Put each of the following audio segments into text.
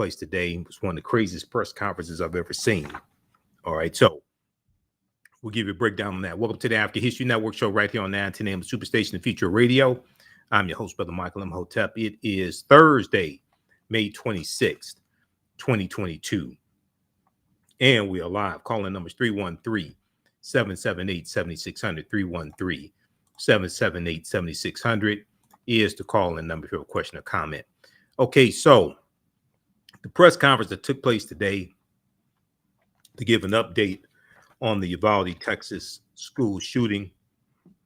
place today. It was one of the craziest press conferences I've ever seen. All right, so we'll give you a breakdown on that. Welcome to the African History Network show right here on 910 AM Superstation and Future Radio. I'm your host, Brother Michael Imhotep. It is Thursday, May 26th, 2022. And we are live. Calling numbers 313-778-7600. 313-778-7600 is the call-in number if you have a question or comment. Okay, so the press conference that took place today to give an update on the Uvalde, Texas school shooting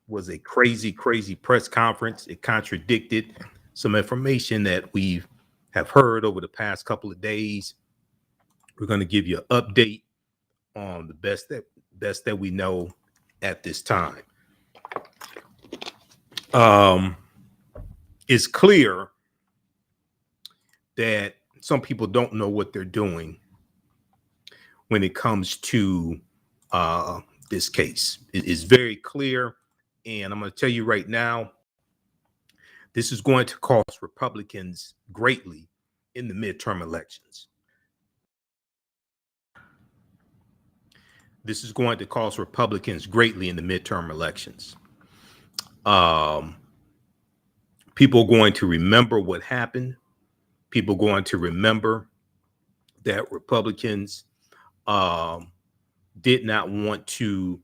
was a crazy press conference. It contradicted some information that we have heard over the past couple of days. We're going to give you an update on the best that we know at this time. It's clear that some people don't know what they're doing when it comes to this case. It is very clear, and I'm going to tell you right now, this is going to cost Republicans greatly in the midterm elections. This is going to cost Republicans greatly in the midterm elections. People are going to remember what happened. People are going to remember that Republicans did not want to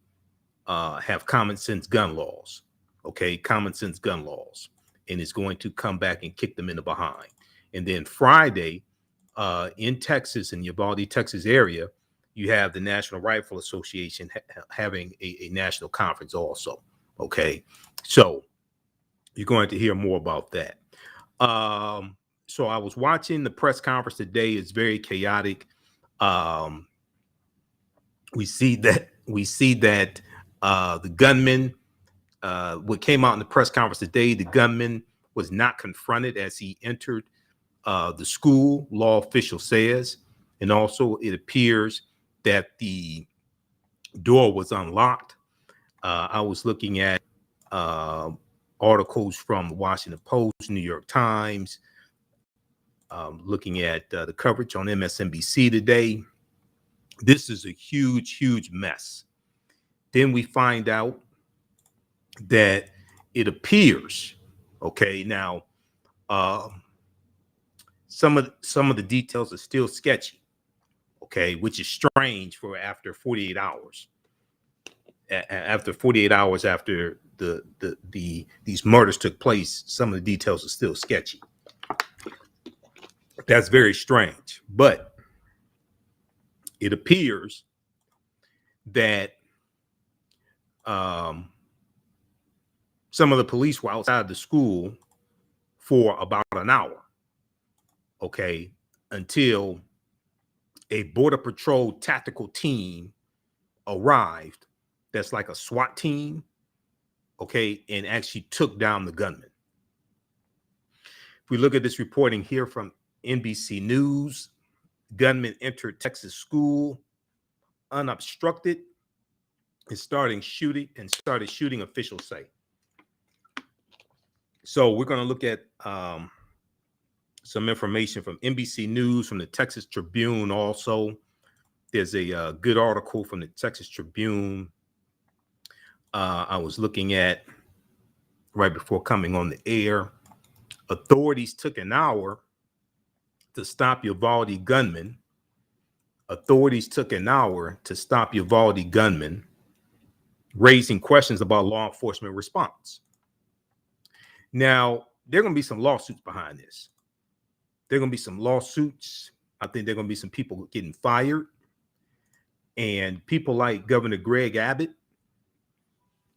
have common sense gun laws. Okay, common sense gun laws. And it's going to come back and kick them in the behind. And then Friday, in Texas, in the Uvalde, Texas area, you have the National Rifle Association having a national conference also. Okay, so you're going to hear more about that. So I was watching the press conference today. It's very chaotic. We see that the gunman, what came out in the press conference today, the gunman was not confronted as he entered the school, law official says. And also it appears that the door was unlocked. I was looking at articles from the Washington Post, New York Times, looking at the coverage on MSNBC today. This is a huge mess. Then we find out that it appears, okay, now some of the details are still sketchy, okay, which is strange for after 48 hours. After 48 hours after these murders took place, some of the details are still sketchy. That's very strange, but it appears that some of the police were outside the school for about an hour, okay, until a Border Patrol tactical team arrived. That's like a SWAT team, okay, and actually took down the gunman. If we look at this reporting here from NBC News, gunman entered Texas school unobstructed and started shooting, officials say. So we're going to look at some information from NBC News, from the Texas Tribune also. There's a good article from the Texas Tribune I was looking at right before coming on the air. Authorities took an hour to stop Uvalde gunman. Authorities took an hour to stop Uvalde gunman, raising questions about law enforcement response. Now, there are going to be some lawsuits behind this. There are going to be some lawsuits. I think there are going to be some people getting fired. And people like Governor Greg Abbott,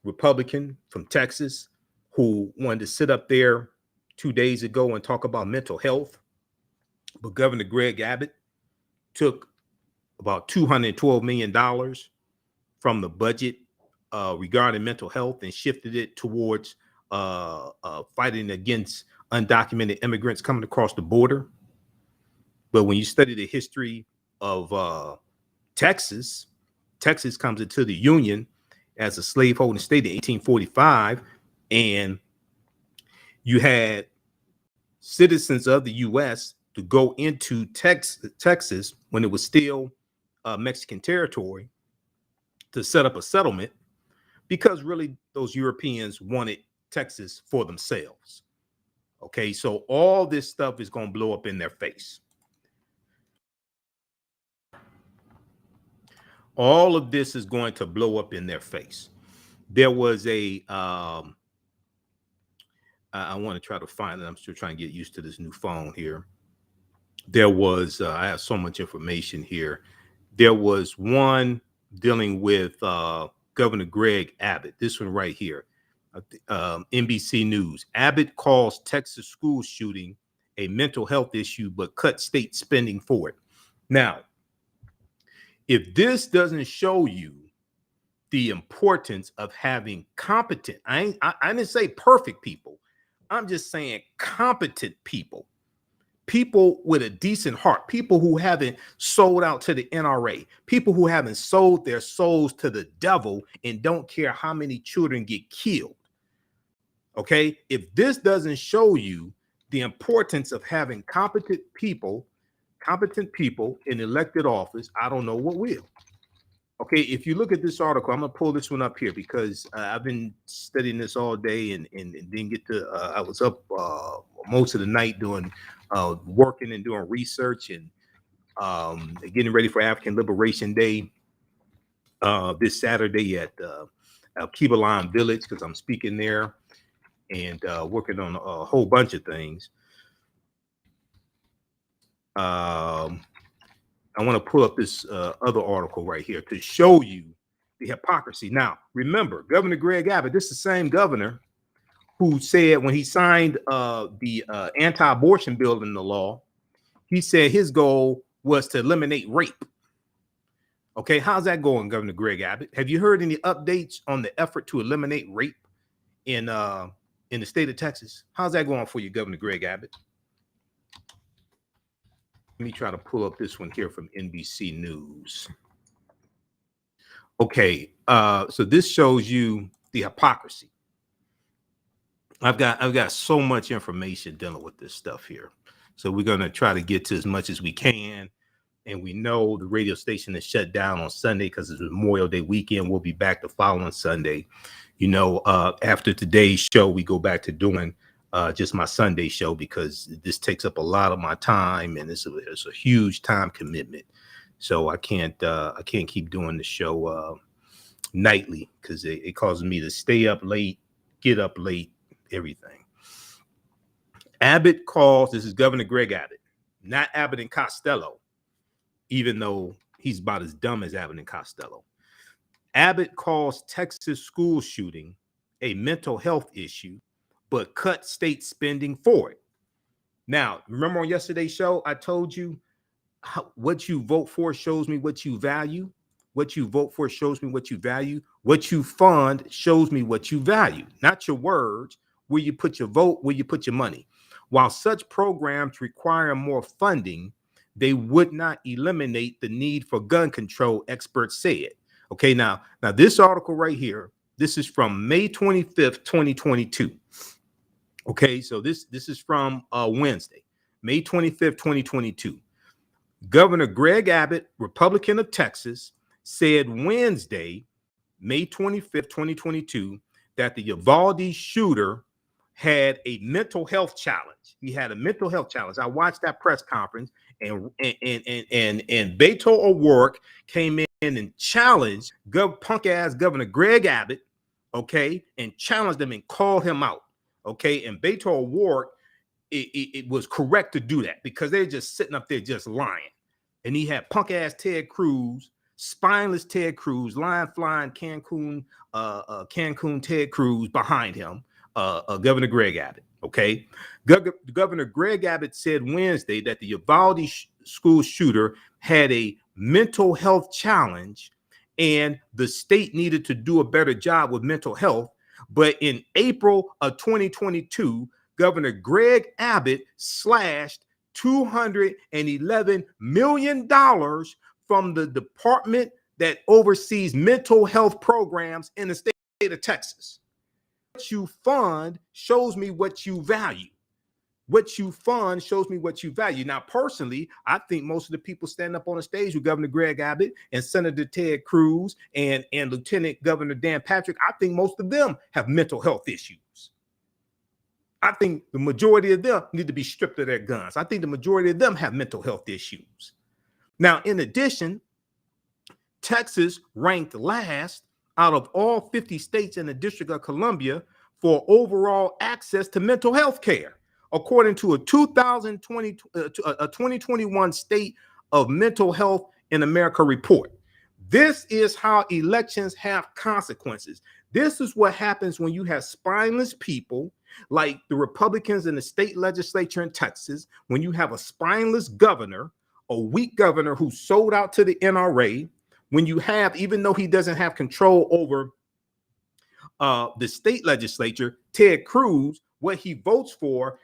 Republican from Texas, who wanted to sit up there 2 days ago and talk about mental health. But Governor Greg Abbott took about $212 million from the budget regarding mental health and shifted it towards fighting against undocumented immigrants coming across the border. But when you study the history of Texas comes into the Union as a slaveholding state in 1845, and you had citizens of the U.S. to go into Texas when it was still Mexican territory to set up a settlement because really those Europeans wanted Texas for themselves. Okay, so all this stuff is going to blow up in their face. All of this is going to blow up in their face. There was a I want to try to find it. I'm still trying to get used to this new phone here. There was I have so much information here. There was one dealing with Governor Greg Abbott. This one right here, NBC News. Abbott calls Texas school shooting a mental health issue, but cut state spending for it. Now, if this doesn't show you the importance of having competent, I didn't say perfect people. I'm just saying competent people. People with a decent heart, people who haven't sold out to the NRA, people who haven't sold their souls to the devil and don't care how many children get killed. Okay, if this doesn't show you the importance of having competent people in elected office, I don't know what will. Okay, if you look at this article, I'm gonna pull this one up here because I've been studying this all day and didn't get to. I was up most of the night doing working and doing research and getting ready for African Liberation Day this Saturday at Kibalan Village because I'm speaking there and working on a whole bunch of things. I want to pull up this other article right here to show you the hypocrisy. Now, remember, Governor Greg Abbott, this is the same governor who said when he signed the anti-abortion bill in the law, he said his goal was to eliminate rape. Okay, how's that going, Governor Greg Abbott? Have you heard any updates on the effort to eliminate rape in the state of Texas? How's that going for you, Governor Greg Abbott? Let me try to pull up this one here from NBC News. Okay, so this shows you the hypocrisy. I've got so much information dealing with this stuff here. So we're going to try to get to as much as we can. And we know the radio station is shut down on Sunday because it's Memorial Day weekend. We'll be back the following Sunday. You know, after today's show, we go back to doing just my Sunday show because this takes up a lot of my time and it's a huge time commitment. So I can't keep doing the show nightly because it causes me to stay up late, get up late, everything. Abbott calls, this is Governor Greg Abbott, not Abbott and Costello, even though he's about as dumb as Abbott and Costello. Abbott calls Texas school shooting a mental health issue, but cut state spending for it. Now, remember on yesterday's show, I told you what you vote for shows me what you value. What you vote for shows me what you value. What you fund shows me what you value, not your words, where you put your vote, where you put your money. While such programs require more funding, they would not eliminate the need for gun control, experts said. Okay, now this article right here, this is from May 25th, 2022. Okay, so this is from Wednesday, May 25th, 2022. Governor Greg Abbott, Republican of Texas, said Wednesday, May 25th, 2022, that the Uvalde shooter had a mental health challenge. He had a mental health challenge. I watched that press conference, and Beto O'Rourke came in and challenged punk ass Governor Greg Abbott, okay, and challenged him and called him out, okay. And Beto O'Rourke, it was correct to do that because they're just sitting up there just lying. And he had punk ass Ted Cruz, spineless Ted Cruz, line flying Cancun Ted Cruz behind him. Governor Greg Abbott, okay? Governor Greg Abbott said Wednesday that the Uvalde school shooter had a mental health challenge and the state needed to do a better job with mental health. But in April of 2022, Governor Greg Abbott slashed $211 million from the department that oversees mental health programs in the state of Texas. What you fund shows me what you value. What you fund shows me what you value. Now, personally, I think most of the people standing up on the stage with Governor Greg Abbott and Senator Ted Cruz and Lieutenant Governor Dan Patrick, I think most of them have mental health issues. I think the majority of them need to be stripped of their guns. I think the majority of them have mental health issues. Now, in addition, Texas ranked last out of all 50 states in the District of Columbia for overall access to mental health care, according to a 2021 State of Mental Health in America report. This is how elections have consequences. This is what happens when you have spineless people like the Republicans in the state legislature in Texas, when you have a spineless governor, a weak governor who sold out to the NRA, when you have, even though he doesn't have control over the state legislature, Ted Cruz, what he votes for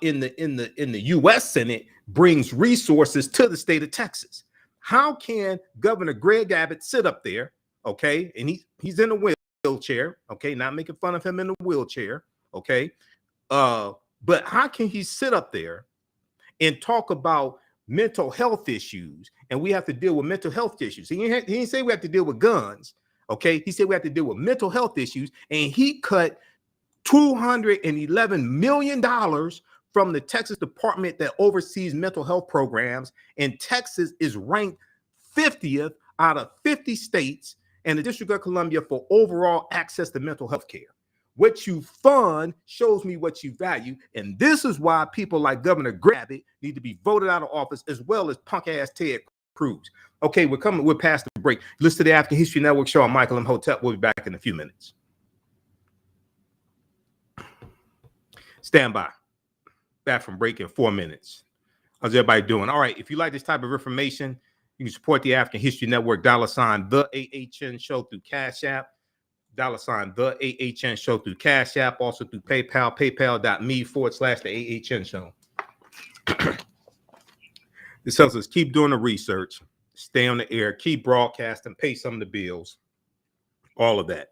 in the U.S. Senate brings resources to the state of Texas. How can Governor Greg Abbott sit up there, okay, and he's in a wheelchair, okay, not making fun of him in the wheelchair, okay, but how can he sit up there and talk about mental health issues, and we have to deal with mental health issues? He didn't say we have to deal with guns, okay? He said we have to deal with mental health issues, and he cut $211 million from the Texas department that oversees mental health programs, and Texas is ranked 50th out of 50 states and the District of Columbia for overall access to mental health care. What you fund shows me what you value, and this is why people like Governor Greg Abbott need to be voted out of office, as well as punk-ass Ted Cruz. Okay, we're past the break. Listen to the African History Network show. I'm Michael Imhotep. We'll be back in a few minutes. Stand by. Back from break in 4 minutes. How's everybody doing? All right, if you like this type of information, you can support the African History Network, $ the AHN show through Cash App, $ the AHN show through Cash App, also through PayPal, paypal.me/the AHN show. This helps us keep doing the research, stay on the air, keep broadcasting, pay some of the bills, all of that.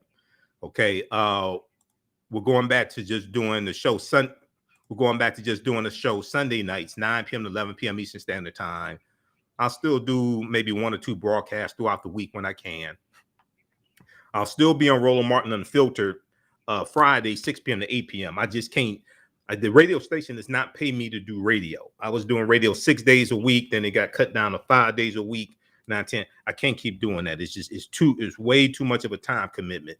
Okay, we're going back to just doing the show Sunday nights, 9 p.m. to 11 p.m. Eastern Standard Time. I'll still do maybe 1 or 2 broadcasts throughout the week when I can. I'll still be on Roland Martin Unfiltered Friday, 6 p.m. to 8 p.m. I just can't. The radio station does not pay me to do radio. I was doing radio 6 days a week. Then it got cut down to 5 days a week, 9, 10. I can't keep doing that. It's way too much of a time commitment.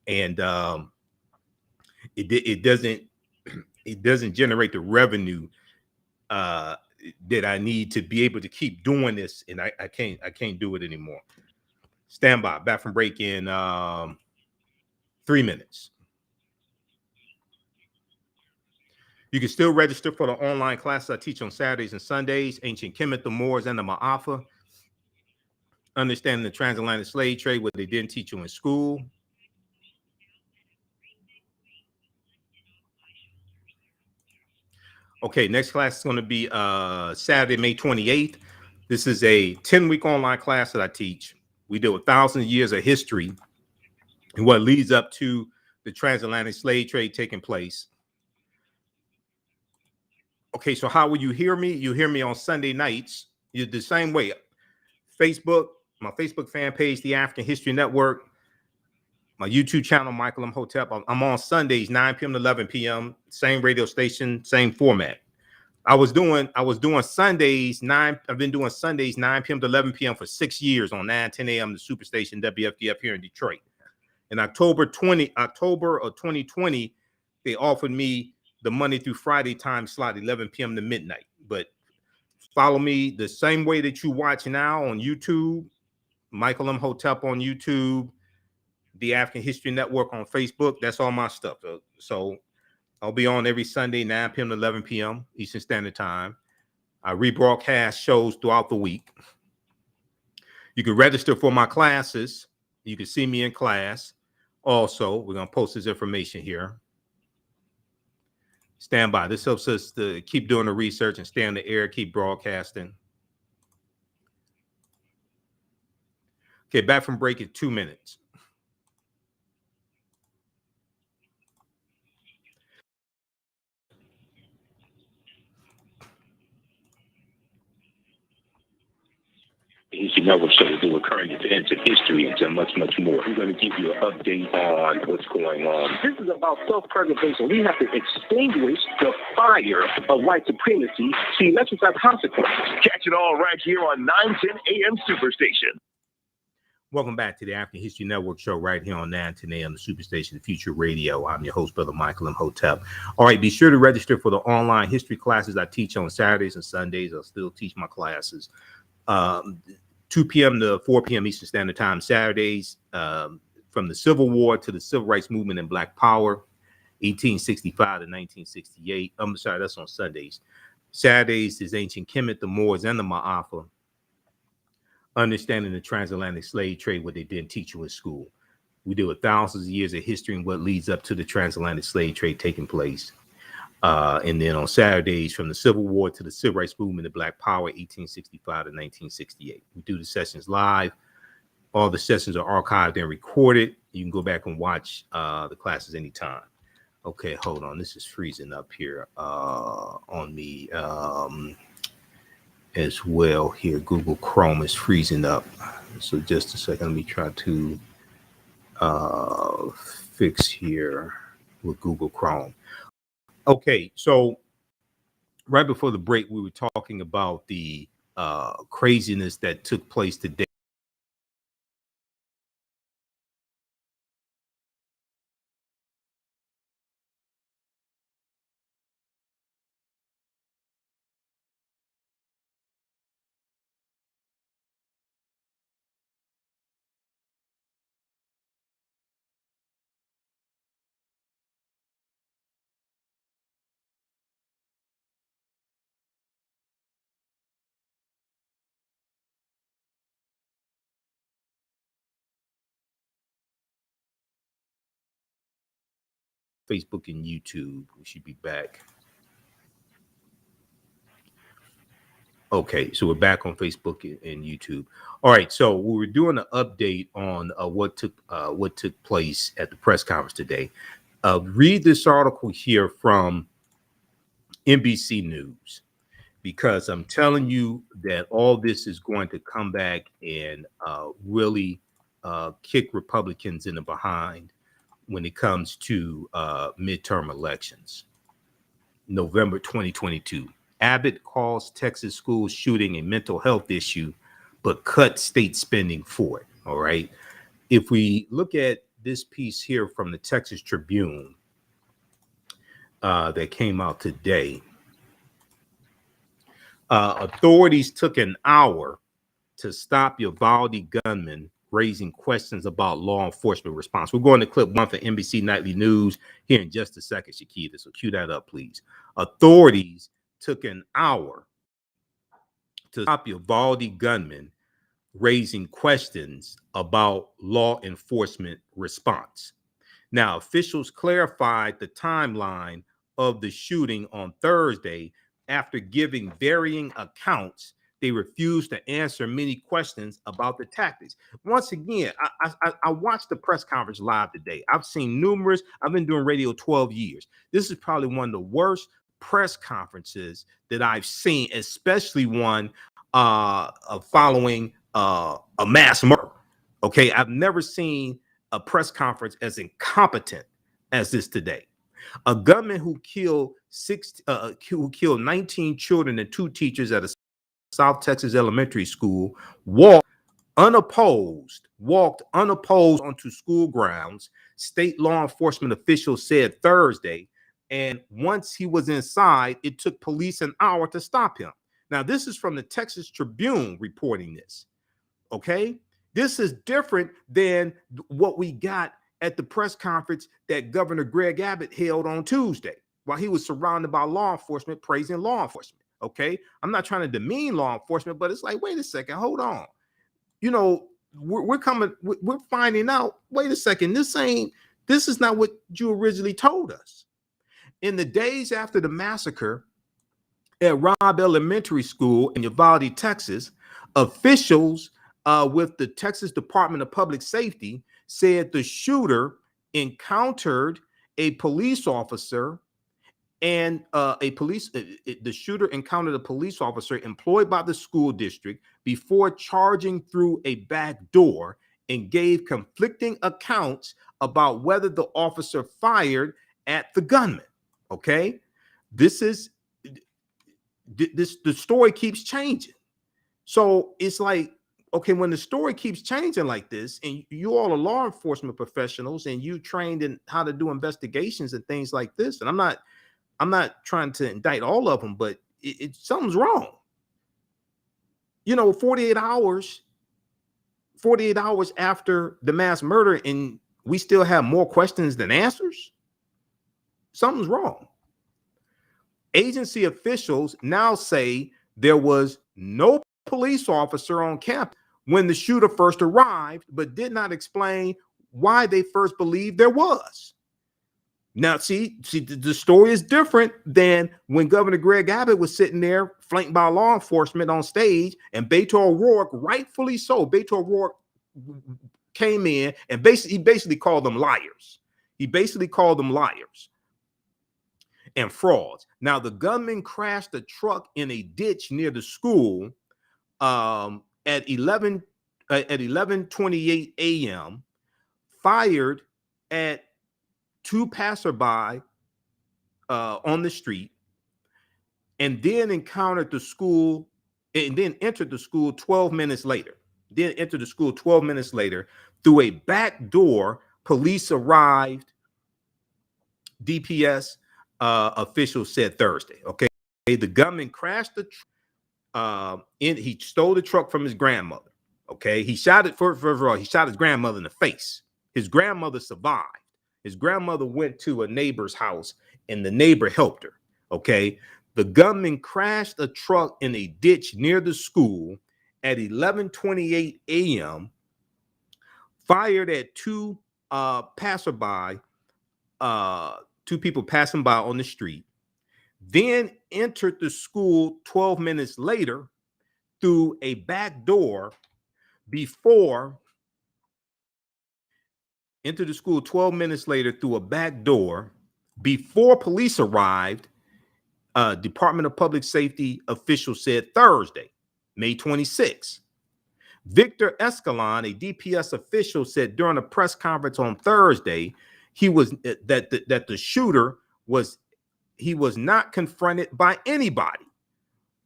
And it doesn't generate the revenue that I need to be able to keep doing this. And I can't do it anymore. Stand by. Back from break in 3 minutes. You can still register for the online classes I teach on Saturdays and Sundays: Ancient Kemet, the Moors, and the Ma'afa. Understanding the transatlantic slave trade, what they didn't teach you in school. Okay, next class is going to be Saturday, May 28th. This is a 10-week online class that I teach. We deal with thousands of years of history and what leads up to the transatlantic slave trade taking place. Okay, so how will you hear me? You hear me on Sunday nights. You're the same way. Facebook, my Facebook fan page, The African History Network, my YouTube channel, Michael Imhotep. I'm on Sundays, 9 p.m. to 11 p.m. Same radio station, same format. I was doing Sundays 9. I've been doing Sundays 9 p.m. to 11 p.m. for 6 years on 9:10 a.m. the Superstation WFDF here in Detroit. In October of 2020, they offered me the Monday through Friday time slot, 11 p.m. to midnight. But follow me the same way that you watch now on YouTube, Michael Imhotep on YouTube, the African History Network on Facebook. That's all my stuff. So I'll be on every Sunday, 9 p.m. to 11 p.m. Eastern Standard Time. I rebroadcast shows throughout the week. You can register for my classes. You can see me in class. Also, we're going to post this information here. Stand by. This helps us to keep doing the research and stay on the air, keep broadcasting. Okay, back from break in 2 minutes. History Network show will do a current events and history and much, much more. I'm going to give you an update on what's going on. This is about self-preservation. We have to extinguish the fire of white supremacy. See, let's just have consequences. Catch it all right here on 910 AM Superstation. Welcome back to the African History Network show right here on 910 AM, the Superstation, the Future Radio. I'm your host, Brother Michael Imhotep. All right, be sure to register for the online history classes I teach on Saturdays and Sundays. I'll still teach my classes. 2 p.m. to 4 p.m. Eastern Standard Time Saturdays, from the Civil War to the Civil Rights Movement and Black Power, 1865 to 1968. I'm sorry, that's on Sundays. Saturdays is Ancient Kemet, the Moors, and the Ma'afa. Understanding the transatlantic slave trade, what they didn't teach you in school. We deal with thousands of years of history and what leads up to the transatlantic slave trade taking place. And then on Saturdays, from the Civil War to the Civil Rights Movement, the Black Power, 1865 to 1968. We do the sessions live. All the sessions are archived and recorded. You can go back and watch the classes anytime. Okay, hold on. This is freezing up here on me as well here. Google Chrome is freezing up. So just a second. Let me try to fix here with Google Chrome. Okay, so right before the break, we were talking about the craziness that took place today. Facebook and YouTube. We should be back. Okay, so we're back on Facebook and YouTube. All right, so we were doing an update on what took place at the press conference today. Read this article here from NBC News, because I'm telling you that all this is going to come back and really kick Republicans in the behind when it comes to midterm elections. November 2022. Abbott calls Texas school shooting a mental health issue, but cut state spending for it. All right. If we look at this piece here from the Texas Tribune that came out today, authorities took an hour to stop Uvalde gunman, raising questions about law enforcement response. We're going to clip one for NBC Nightly News here in just a second, Shakita. So cue that up, please. Authorities took an hour to stop Uvalde gunman, raising questions about law enforcement response. Now, officials clarified the timeline of the shooting on Thursday after giving varying accounts. They refused to answer many questions about the tactics. Once again, I watched the press conference live today. I've seen numerous. I've been doing radio 12 years. This is probably one of the worst press conferences that I've seen, especially one following a mass murder. Okay, I've never seen a press conference as incompetent as this today. A gunman who killed 19 children and 2 teachers at a South Texas elementary school walked unopposed onto school grounds, state law enforcement officials said Thursday. And once he was inside, it took police an hour to stop him. Now, this is from the Texas Tribune reporting this. Okay, this is different than what we got at the press conference that Governor Greg Abbott held on Tuesday while he was surrounded by law enforcement, praising law enforcement. Okay, I'm not trying to demean law enforcement, but it's like, wait a second, hold on. You know, we're finding out, wait a second, this is not what you originally told us. In the days after the massacre at Robb Elementary School in Uvalde, Texas, officials with the Texas Department of Public Safety said the shooter encountered a police officer And the shooter encountered a police officer employed by the school district before charging through a back door and gave conflicting accounts about whether the officer fired at the gunman. Okay, the story keeps changing. So it's like, okay, when the story keeps changing like this, and you all are law enforcement professionals and you trained in how to do investigations and things like this, and I'm not trying to indict all of them, but something's wrong. 48 hours after the mass murder, and we still have more questions than answers. Something's wrong. Agency officials now say there was no police officer on campus when the shooter first arrived, but did not explain why they first believed there was. Now, see, the story is different than when Governor Greg Abbott was sitting there flanked by law enforcement on stage, and Beto O'Rourke, rightfully so, Beto O'Rourke came in and basically called them liars. He basically called them liars and frauds. Now, the gunman crashed a truck in a ditch near the school at 11:28 a.m., fired at two passerby on the street, and then entered the school 12 minutes later. Through a back door. Police arrived, DPS officials said Thursday. Okay, the gunman crashed the he stole the truck from his grandmother. Okay, he shot it first of all. He shot his grandmother in the face. His grandmother survived. His grandmother went to a neighbor's house and the neighbor helped her. Okay, the gunman crashed a truck in a ditch near the school at 11:28 a.m. Fired at two passerby. Two people passing by on the street, then entered the school 12 minutes later through a back door before police arrived. Department of Public Safety officials said Thursday, May 26. Victor Escalon, a DPS official, said during a press conference on Thursday, that the shooter was not confronted by anybody.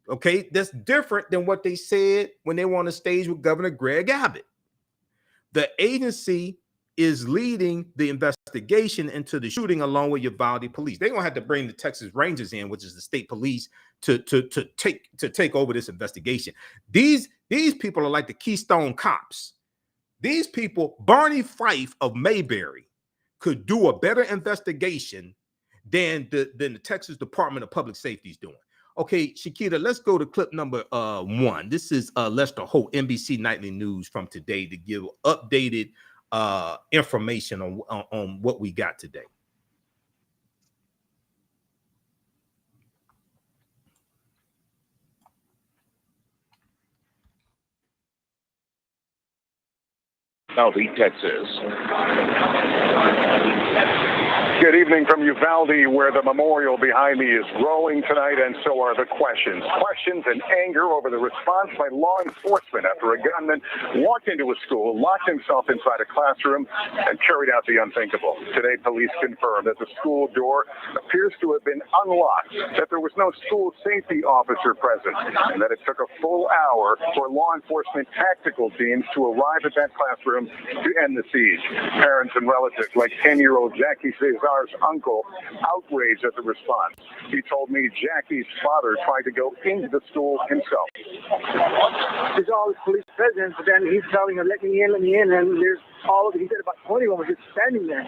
Okay, that's different than what they said when they were on the stage with Governor Greg Abbott. The agency is leading the investigation into the shooting along with Uvalde police. They're gonna have to bring the Texas Rangers in, which is the state police, to take over this investigation. These people are like the Keystone Cops. These people, Barney Fife of Mayberry, could do a better investigation than the Texas Department of Public Safety is doing. Okay, Shakita, let's go to clip number 1. This is Lester Holt, NBC Nightly News from today, to give updated information on what we got today. Uvalde, Texas. Good evening from Uvalde, where the memorial behind me is growing tonight, and so are the questions. Questions and anger over the response by law enforcement after a gunman walked into a school, locked himself inside a classroom, and carried out the unthinkable. Today, police confirmed that the school door appears to have been unlocked, that there was no school safety officer present, and that it took a full hour for law enforcement tactical teams to arrive at that classroom to end the siege. Parents and relatives like 10-year-old Jackie Cesar's uncle outraged at the response. He told me Jackie's father tried to go into the school himself. There's all this police presence, but then he's telling them, let me in, and there's all of it. He said about 20 of them were just standing there.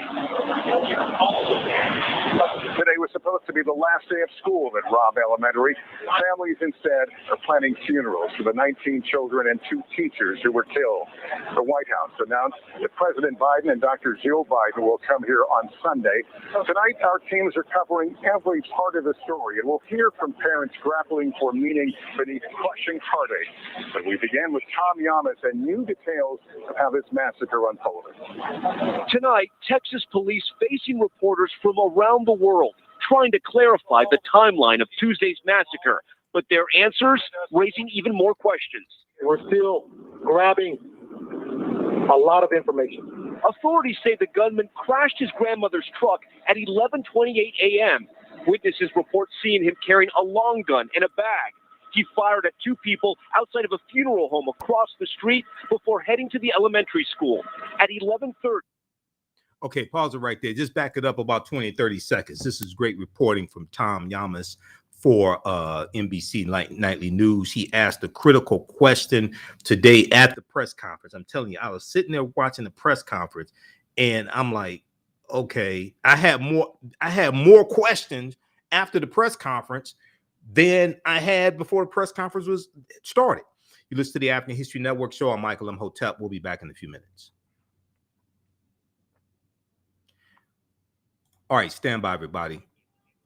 Today was supposed to be the last day of school at Robb Elementary. Families instead are planning funerals for the 19 children and 2 teachers who were killed. The White House announced that President Biden and Dr. Jill Biden will come here on Sunday. Tonight, our teams are covering every part of the story, and we'll hear from parents grappling for meaning beneath crushing heartache. But we began with Tom Yamas and new details of how this massacre unfolded. Tonight, Texas police facing reporters from around the world trying to clarify the timeline of Tuesday's massacre, but their answers raising even more questions. We're still grabbing a lot of information. Authorities say the gunman crashed his grandmother's truck at 11:28 a.m. Witnesses report seeing him carrying a long gun in a bag. He fired at two people outside of a funeral home across the street before heading to the elementary school. At 11:30. Okay, pause it right there. Just back it up about 20, 30 seconds. This is great reporting from Tom Yamas for NBC Nightly News. He asked a critical question today at the press conference. I'm telling you, I was sitting there watching the press conference, and I'm like, okay, I had more questions after the press conference than I had before the press conference was started. You listen to the African History Network show. I'm Michael Imhotep. We'll be back in a few minutes. All right, stand by, everybody.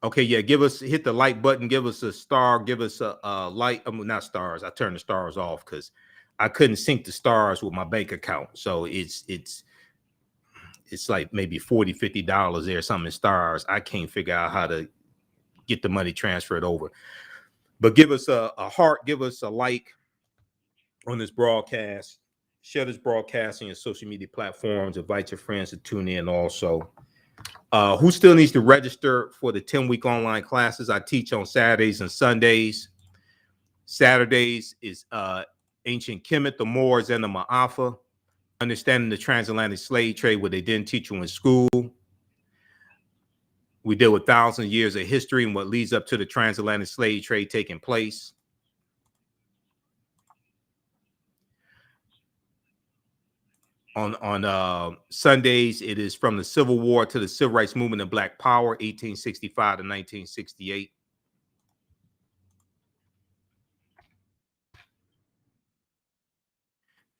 Okay, yeah, hit the like button, give us a star, give us a like. Not stars. I turned the stars off because I couldn't sync the stars with my bank account. So it's like maybe $40, $50 there, something in stars. I can't figure out how to get the money transferred over. But give us a heart, give us a like on this broadcast. Share this broadcast on your social media platforms. Invite your friends to tune in also. Who still needs to register for the 10-week online classes I teach on Saturdays and Sundays? Saturdays is Ancient Kemet, the Moors, and the Ma'afa. Understanding the transatlantic slave trade, what they didn't teach you in school. We deal with thousands of years of history and what leads up to the transatlantic slave trade taking place. On Sundays, it is from the Civil War to the Civil Rights Movement and Black Power, 1865 to 1968.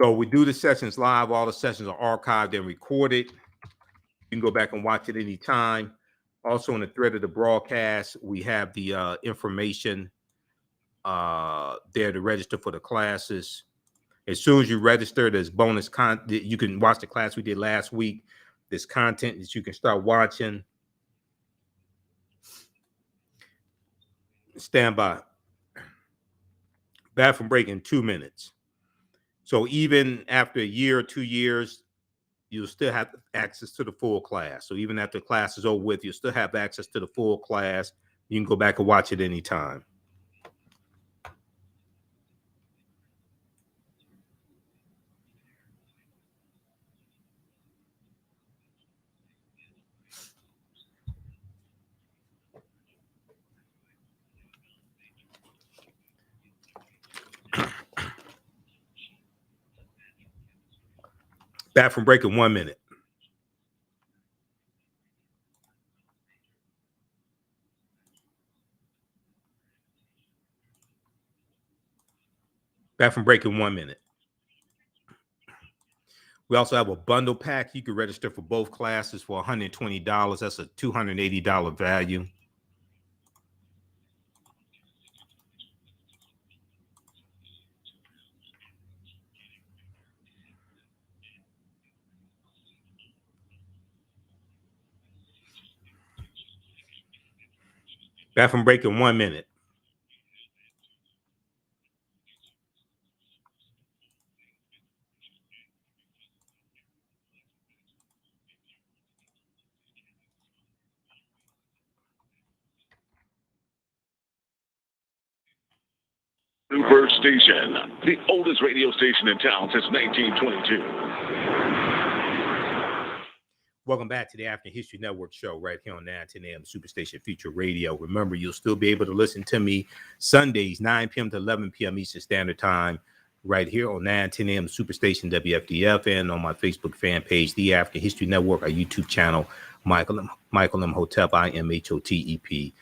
So we do the sessions live. All the sessions are archived and recorded. You can go back and watch it anytime. Also, in the thread of the broadcast, we have the information there to register for the classes. As soon as you register, there's bonus content. You can watch the class we did last week. There's content that you can start watching. Stand by. Bathroom break in 2 minutes. So even after a year or 2 years, you'll still have access to the full class. So even after class is over with, you'll still have access to the full class. You can go back and watch it anytime. Bathroom break in 1 minute. Bathroom break in 1 minute. We also have a bundle pack. You can register for both classes for $120. That's a $280 value. Bathroom break in 1 minute. Super Station, the oldest radio station in town since 1922. Welcome back to the African History Network show right here on 910 AM Superstation Future Radio. Remember, you'll still be able to listen to me Sundays, 9 p.m. to 11 p.m. Eastern Standard Time, right here on 910 AM Superstation WFDF, and on my Facebook fan page, The African History Network, our YouTube channel, Michael Imhotep, IMHOTEP.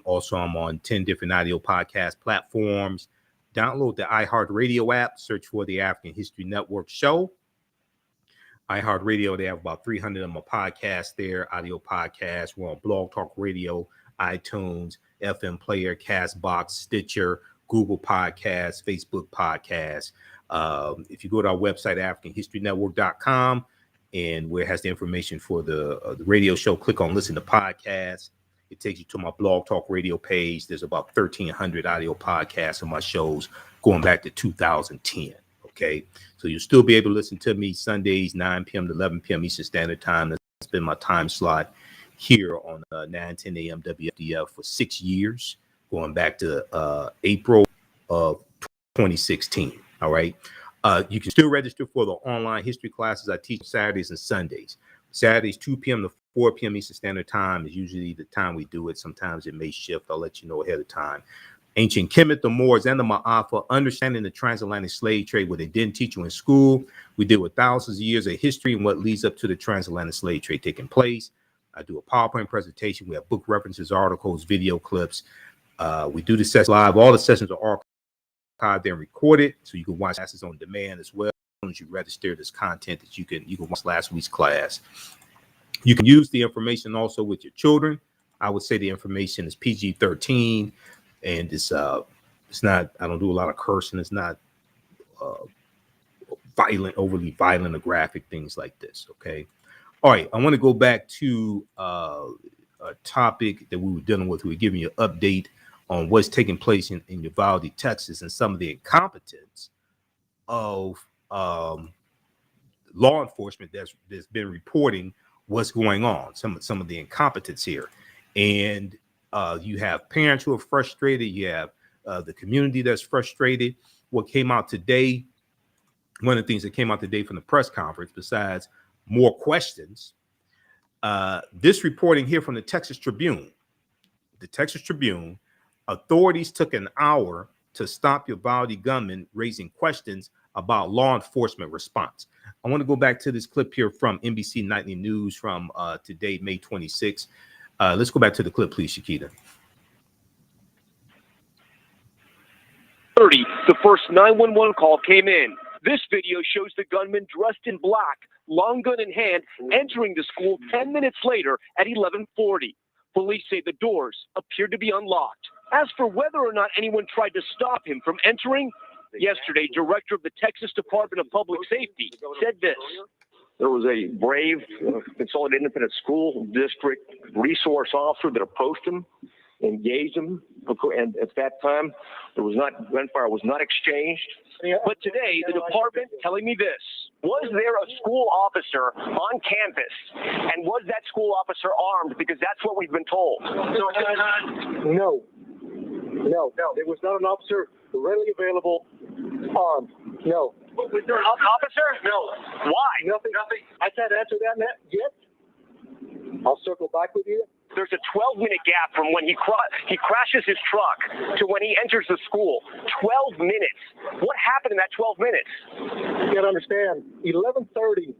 Also, I'm on 10 different audio podcast platforms. Download the iHeartRadio app, search for the African History Network show. iHeartRadio, they have about 300 of my podcasts there, audio podcasts. We're on Blog Talk Radio, iTunes, FM Player, Castbox, Stitcher, Google Podcasts, Facebook Podcasts. If you go to our website, AfricanHistoryNetwork.com, and where it has the information for the radio show, click on Listen to Podcasts. It takes you to my Blog Talk Radio page. There's about 1,300 audio podcasts of my shows going back to 2010. Okay, so you'll still be able to listen to me Sundays, 9 p.m. to 11 p.m. Eastern Standard Time. That's been my time slot here on 9:10 a.m. WFDF for 6 years, going back to April of 2016. All right. You can still register for the online history classes I teach Saturdays and Sundays. Saturdays, 2 p.m. to 4 p.m. Eastern Standard Time is usually the time we do it. Sometimes it may shift. I'll let you know ahead of time. Ancient Kemet, the Moors, and the Ma'afa, understanding the transatlantic slave trade, what they didn't teach you in school. We deal with thousands of years of history and what leads up to the transatlantic slave trade taking place. I do a PowerPoint presentation. We have book references, articles, video clips. We do the sessions live. All the sessions are archived and recorded, so you can watch classes on demand as well. As soon as you register, there's content that you can watch last week's class. You can use the information also with your children. I would say the information is PG-13. And it's not, I don't do a lot of cursing. It's not violent, overly violent or graphic things like this. Okay. All right. I want to go back to a topic that we were dealing with. We were giving you an update on what's taking place in Uvalde, Texas, and some of the incompetence of law enforcement that's been reporting what's going on. Some of the incompetence here. And you have parents who are frustrated. You have the community that's frustrated. What came out today, one of the things that came out today from the press conference, besides more questions, this reporting here from the Texas Tribune. The Texas Tribune, authorities took an hour to stop Uvalde gunman raising questions about law enforcement response. I want to go back to this clip here from NBC Nightly News from today, May 26th. Let's go back to the clip, please, Shakita. 30, the first 911 call came in. This video shows the gunman dressed in black, long gun in hand, entering the school 10 minutes later at 11:40. Police say the doors appeared to be unlocked. As for whether or not anyone tried to stop him from entering, yesterday, director of the Texas Department of Public Safety said this. There was a brave Consolidated Independent School District resource officer that approached him, engaged him, and at that time, gunfire was not exchanged. But today, the department telling me this. Was there a school officer on campus, and was that school officer armed? Because that's what we've been told. No. There was not an officer readily available armed. No. Was there an officer? No. Why? Nothing. I can't answer that yet. I'll circle back with you. There's a 12-minute gap from when he crashes his truck to when he enters the school. 12 minutes. What happened in that 12 minutes? You gotta understand, 11:30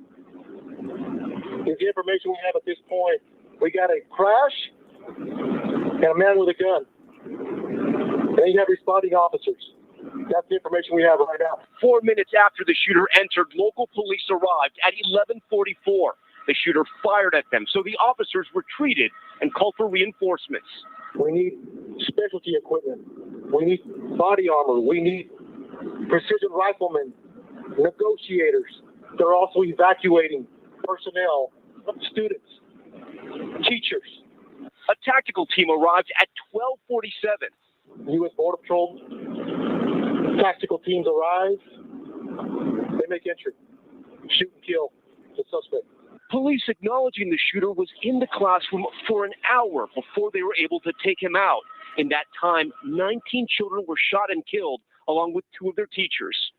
is the information we have at this point. We got a crash and a man with a gun. And you have responding officers. That's the information we have right now. 4 minutes after the shooter entered, local police arrived at 11:44. The shooter fired at them, so the officers retreated and called for reinforcements. We need specialty equipment. We need body armor. We need precision riflemen, negotiators. They're also evacuating personnel, students, teachers. A tactical team arrived at 12:47. U.S. Border Patrol tactical teams arrive. They make entry, shoot and kill the suspect. Police acknowledging the shooter was in the classroom for an hour before they were able to take him out. In that time, 19 children were shot and killed, along with 2 of their teachers.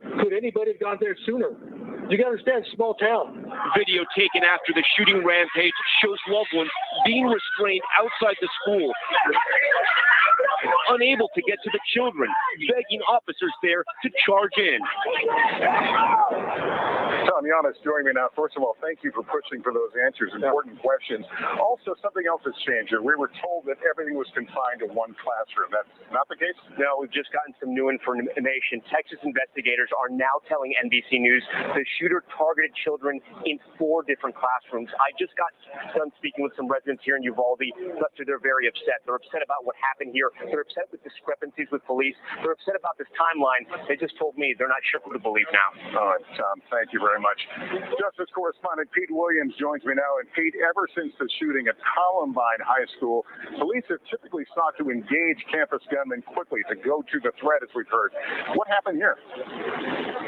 Could anybody have gone there sooner? You got to understand, small town. Video taken after the shooting rampage shows loved ones being restrained outside the school, unable to get to the children, begging officers there to charge in. Tom Giannis joining me now. First of all, thank you for pushing for those answers. Important questions. Also, something else has changed. We were told that everything was confined to one classroom. That's not the case? No, we've just gotten some new information. Texas investigators are now telling NBC News the shooter targeted children in 4 different classrooms. I just got done speaking with some residents here in Uvalde. They're very upset. They're upset about what happened here. They're They're upset with discrepancies with police. They're upset about this timeline. They just told me they're not sure who to believe now. All right, Tom, thank you very much. Justice correspondent Pete Williams joins me now. And Pete, ever since the shooting at Columbine High School, police have typically sought to engage campus gunmen quickly to go to the threat, as we've heard. What happened here?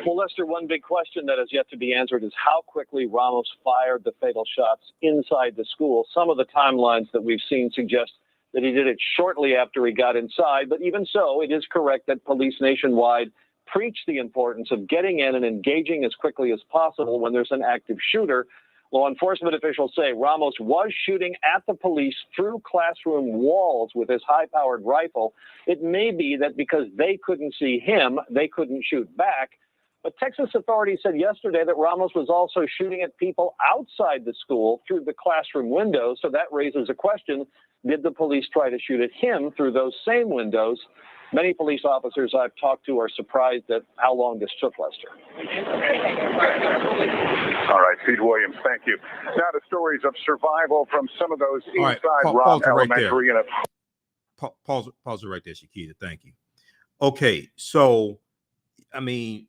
Well, Lester, one big question that has yet to be answered is how quickly Ramos fired the fatal shots inside the school. Some of the timelines that we've seen suggest that he did it shortly after he got inside. But even so, it is correct that police nationwide preach the importance of getting in and engaging as quickly as possible when there's an active shooter. Law enforcement officials say Ramos was shooting at the police through classroom walls with his high-powered rifle. It may be that because they couldn't see him, they couldn't shoot back. But Texas authorities said yesterday that Ramos was also shooting at people outside the school through the classroom windows. So that raises a question. Did the police try to shoot at him through those same windows? Many police officers I've talked to are surprised at how long this took, Lester. All right, Pete Williams, thank you. Now the stories of survival from some of those All inside right, Robb pause it right Elementary. there. Pause it right there, Shakita. Thank you. Okay, so, I mean,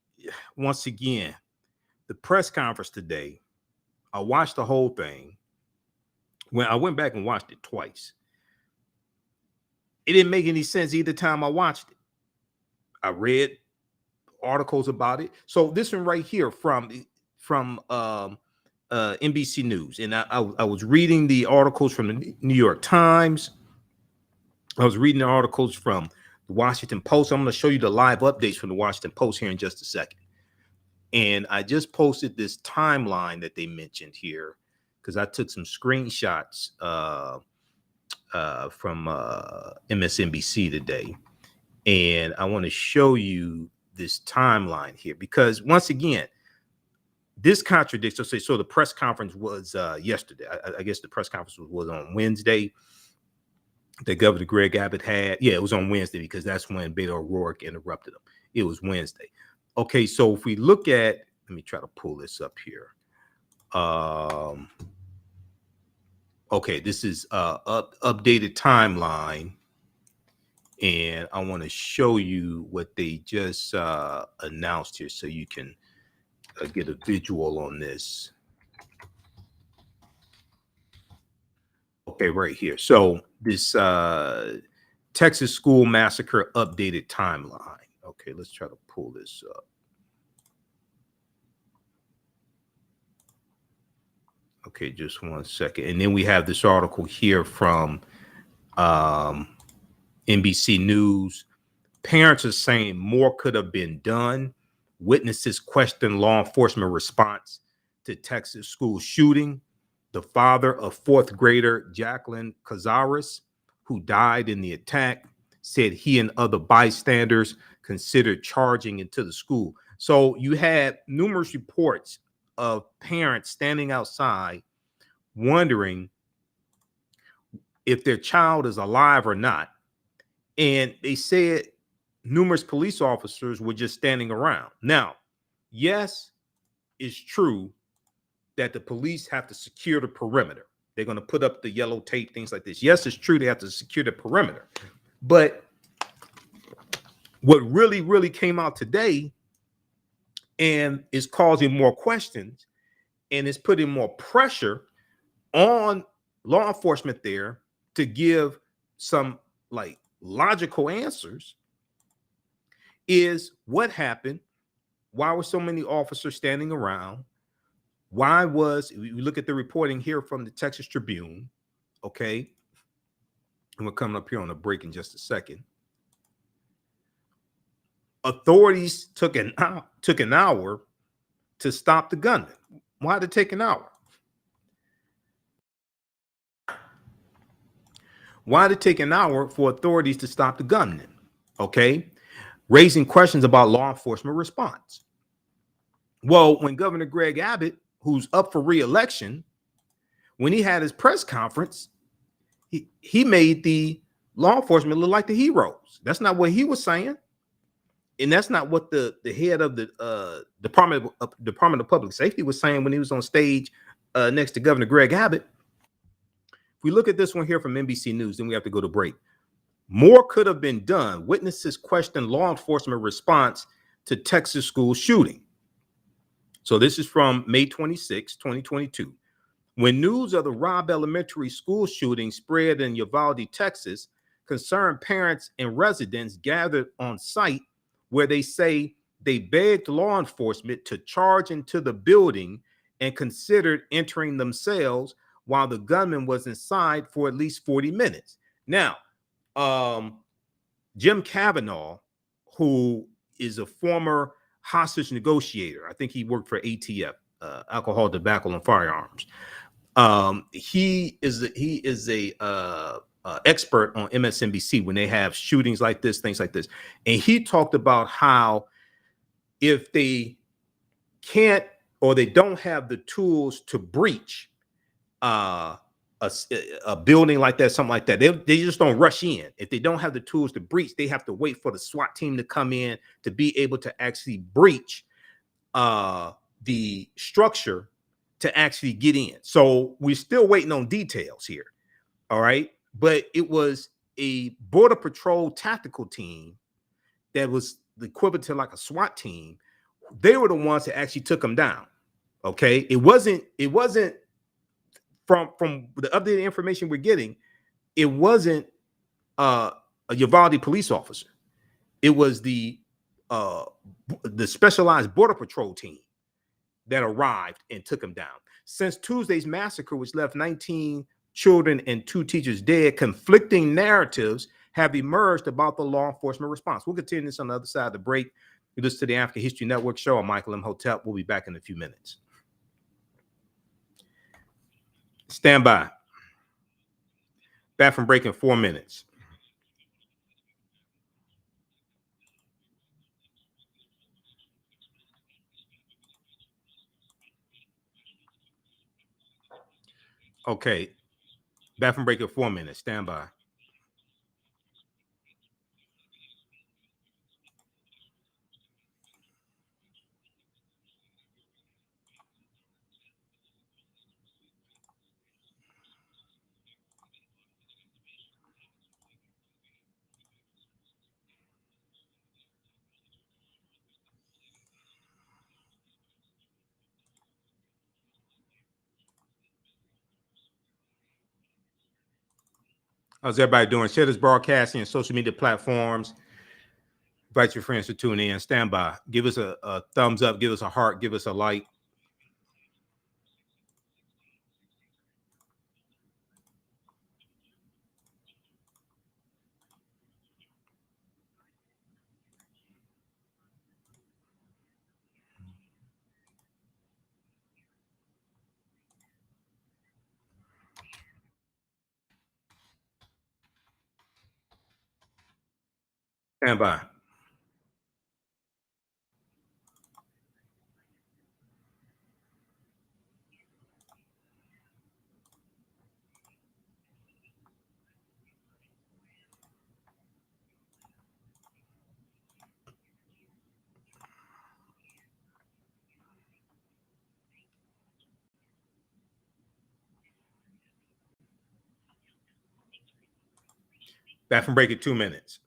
once again, the press conference today, I watched the whole thing. When I went back and watched it twice, it didn't make any sense either time I watched it. I read articles about it. So this one right here from NBC News, and I was reading the articles from the New York Times. I was reading the articles from the Washington Post. I'm going to show you the live updates from the Washington Post here in just a second. And I just posted this timeline that they mentioned here because I took some screenshots from MSNBC today. And I want to show you this timeline here because once again, this contradicts. So the press conference was yesterday. I guess the press conference was on Wednesday that Governor Greg Abbott had. Yeah, it was on Wednesday because that's when Beto O'Rourke interrupted him. It was Wednesday. Okay, so if we look at, let me try to pull this up here. Okay, this is updated timeline, and I want to show you what they just announced here, so you can get a visual on this. Okay, right here. So this Texas school massacre updated timeline. Okay, let's try to pull this up. Okay, just 1 second. And then we have this article here from NBC News. Parents are saying more could have been done. Witnesses question law enforcement response to Texas school shooting. The father of fourth grader Jacqueline Cazares, who died in the attack, said he and other bystanders considered charging into the school. So you had numerous reports of parents standing outside wondering if their child is alive or not. And they said numerous police officers were just standing around. Now, yes, it's true that the police have to secure the perimeter. They're going to put up the yellow tape, things like this. Yes, it's true they have to secure the perimeter. But what really came out today and is causing more questions and is putting more pressure on law enforcement there to give some like logical answers is what happened. Why were so many officers standing around? Why was, we look at the reporting here from the Texas Tribune, okay? And we're coming up here on a break in just a second. Authorities took an hour to stop the gunman. Why did it take an hour? Why did it take an hour for authorities to stop the gunman? Okay, raising questions about law enforcement response. Well, when Governor Greg Abbott, who's up for re-election, when he had his press conference, he made the law enforcement look like the heroes. That's not what he was saying. And that's not what the head of the Department of Public Safety was saying when he was on stage next to Governor Greg Abbott. If we look at this one here from NBC News, then we have to go to break. More could have been done. Witnesses questioned law enforcement response to Texas school shooting. So this is from May 26, 2022. When news of the Robb Elementary School shooting spread in Uvalde, Texas, concerned parents and residents gathered on site where they say they begged law enforcement to charge into the building and considered entering themselves while the gunman was inside for at least 40 minutes. Now, Jim Kavanaugh, who is a former hostage negotiator, I think he worked for ATF, Alcohol, Tobacco, and Firearms. He is a expert on MSNBC when they have shootings like this, things like this, and he talked about how if they can't or they don't have the tools to breach a building like that, something like that, they just don't rush in. If they don't have the tools to breach, they have to wait for the SWAT team to come in to be able to actually breach the structure to actually get in. So we're still waiting on details here. All right. But it was a Border Patrol tactical team that was the equivalent to like a SWAT team. They were the ones that actually took them down. Okay. It wasn't from the updated information we're getting, it wasn't a Uvalde police officer. It was the specialized Border Patrol team that arrived and took him down. Since Tuesday's massacre, which left 19 children and 2 teachers dead, conflicting narratives have emerged about the law enforcement response. We'll continue this on the other side of the break. You listen to the African History Network show. I'm Michael Imhotep. We'll be back in a few minutes. Stand by. Back from break in 4 minutes. Okay. Back from break in 4 minutes. Stand by. How's everybody doing? Share this broadcasting and social media platforms. Invite your friends to tune in. Stand by. Give us a thumbs up. Give us a heart. Give us a like. Stand by. Back from break in 2 minutes.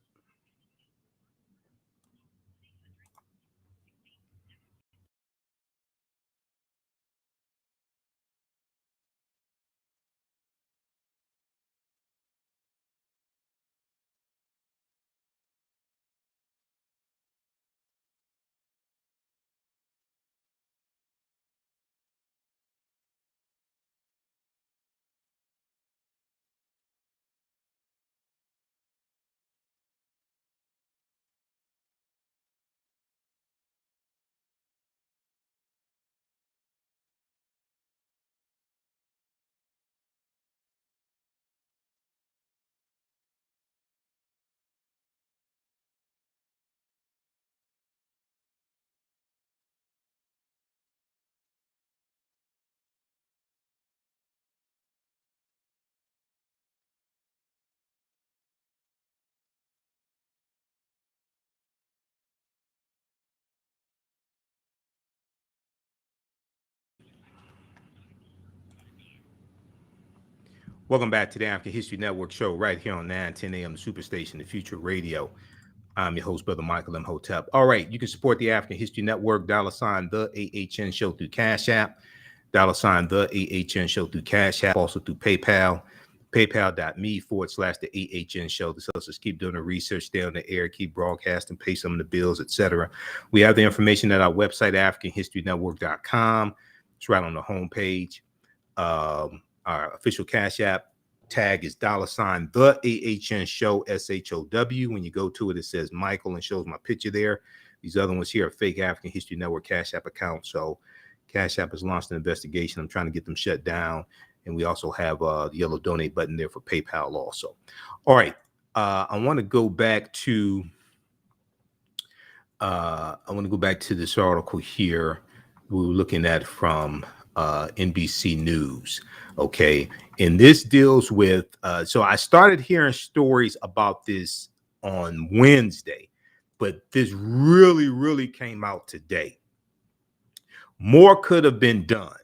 Welcome back to the African History Network show right here on 910 a.m. the Superstation, the Future Radio. I'm your host, Brother Michael Imhotep. All right, you can support the African History Network, $ the AHN show through Cash App, $ the AHN show through Cash App, also through PayPal, paypal.me/the AHN show. This helps us keep doing the research, stay on the air, keep broadcasting, pay some of the bills, etc. We have the information at our website, AfricanHistoryNetwork.com. It's right on the homepage. Our official Cash App tag is $ the AHN show, SHOW. When you go to it, it says Michael and shows my picture there. These other ones here are fake African History Network Cash App accounts. So Cash App has launched an investigation. I'm trying to get them shut down. And we also have the yellow donate button there for PayPal also. All right. I want to go back to this article here we were looking at from NBC News. Okay. And this deals with, so I started hearing stories about this on Wednesday, but this really came out today. More could have been done.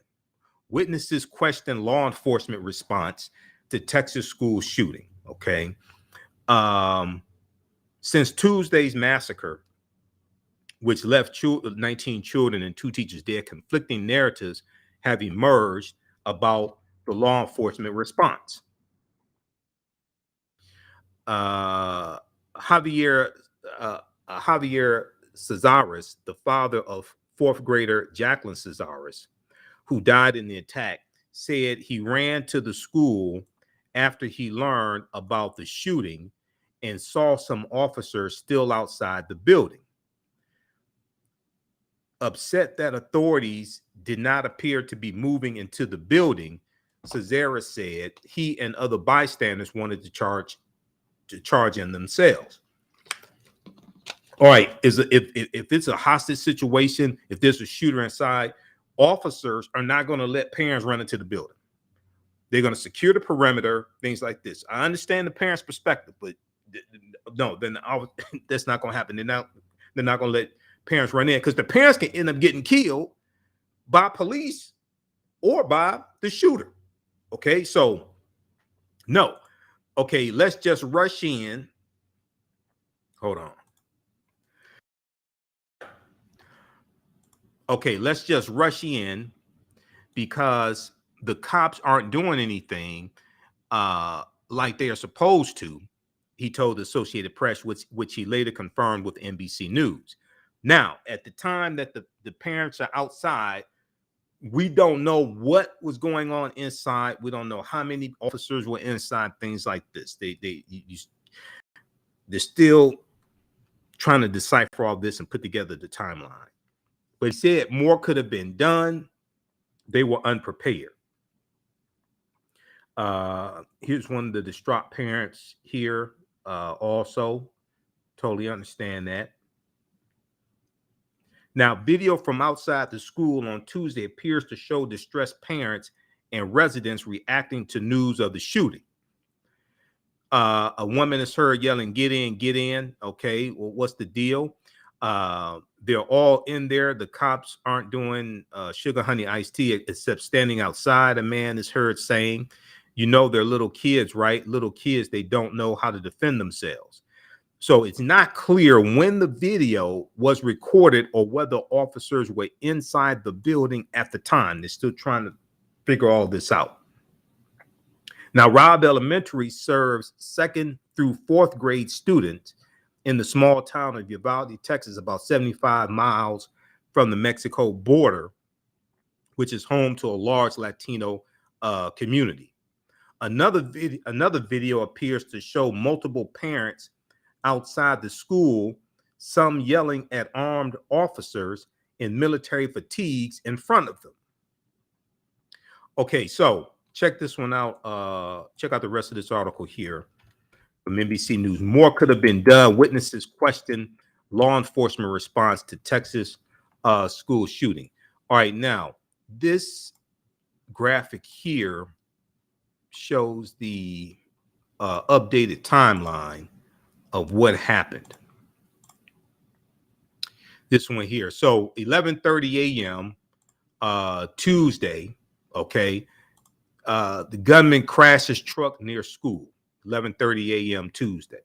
Witnesses question law enforcement response to Texas school shooting. Okay. Since Tuesday's massacre, which left 19 children and 2 teachers dead, conflicting narratives have emerged about the law enforcement response. Javier Cesares, the father of 4th grader Jacqueline Cesares, who died in the attack, said he ran to the school after he learned about the shooting and saw some officers still outside the building. Upset that authorities did not appear to be moving into the building, Cesares said he and other bystanders wanted to charge in themselves. All right, if it's a hostage situation, if there's a shooter inside, officers are not going to let parents run into the building. They're going to secure the perimeter, things like this. I understand the parents' perspective, but no, then that's not going to happen. They're not going to let parents run in, because the parents can end up getting killed by police or by the shooter. Okay, so no. Okay, let's just rush in. Hold on. Okay, let's just rush in because the cops aren't doing anything like they are supposed to, he told the Associated Press, which he later confirmed with NBC News. Now, at the time that the parents are outside, we don't know what was going on inside. We don't know how many officers were inside, things like this. They're still trying to decipher all this and put together the timeline. But he said more could have been done. They were unprepared. Here's one of the distraught parents here also. Totally understand that. Now, video from outside the school on Tuesday appears to show distressed parents and residents reacting to news of the shooting. A woman is heard yelling, "Get in, get in." Okay, well, what's the deal? They're all in there. The cops aren't doing sugar honey iced tea except standing outside. A man is heard saying, "You know, they're little kids, right? Little kids, they don't know how to defend themselves." So it's not clear when the video was recorded or whether officers were inside the building at the time. They're still trying to figure all this out. Now, Robb Elementary serves 2nd through 4th grade students in the small town of Uvalde, Texas, about 75 miles from the Mexico border, which is home to a large Latino community. Another video appears to show multiple parents outside the school, some yelling at armed officers in military fatigues in front of them. Okay, so check this one out. Check out the rest of this article here from NBC News. More could have been done. Witnesses question law enforcement response to Texas school shooting. All right, now this graphic here shows the updated timeline of what happened. This one here. So 11:30 a.m. Tuesday, okay, The gunman crashed his truck near school, 11:30 a.m. Tuesday.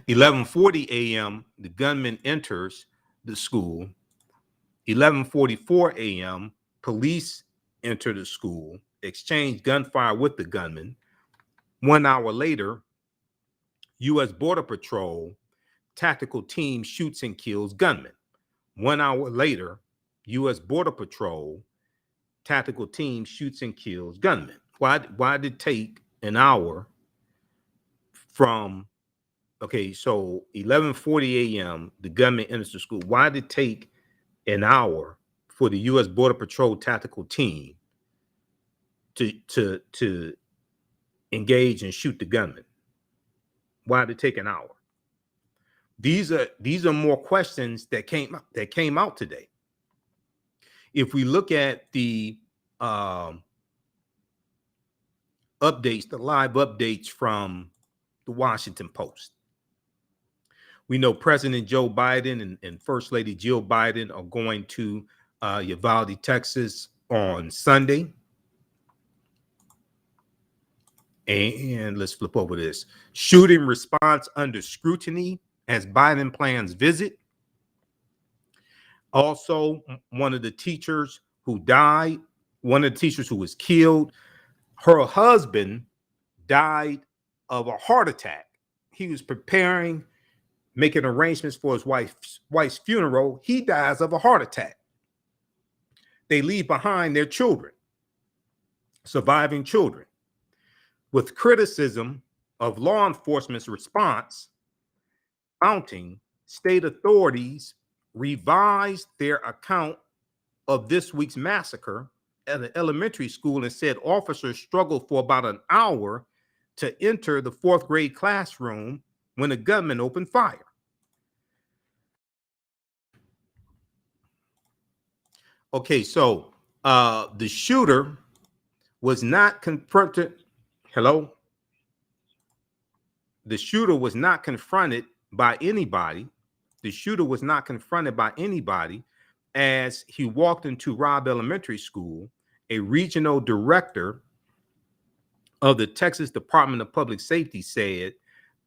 11:40 a.m., the gunman enters the school. 11:44 a.m., police enter the school, exchange gunfire with the gunman. 1 hour later, U.S. Border Patrol tactical team shoots and kills gunman. 1 hour later, U.S. Border Patrol tactical team shoots and kills gunman. Why did it take an hour from, okay, so 11:40 a.m., the gunman enters the school. Why did it take an hour for the U.S. Border Patrol tactical team to engage and shoot the gunman? Why did it take an hour? These are more questions that came out today. If we look at the updates, the live updates from the Washington Post, we know President Joe Biden and First Lady Jill Biden are going to Uvalde, Texas on Sunday. And let's flip over this. Shooting response under scrutiny as Biden plans visit. Also, one of the teachers who died, one of the teachers who was killed, her husband died of a heart attack. He was preparing, making arrangements for his wife's funeral. He dies of a heart attack. They leave behind their children, surviving children. With criticism of law enforcement's response mounting, state authorities revised their account of this week's massacre at an elementary school and said officers struggled for about an hour to enter the fourth grade classroom when a gunman opened fire. Okay, so the shooter was not confronted. Hello? The shooter was not confronted by anybody. The shooter was not confronted by anybody as he walked into Robb Elementary School. A regional director of the Texas Department of Public Safety said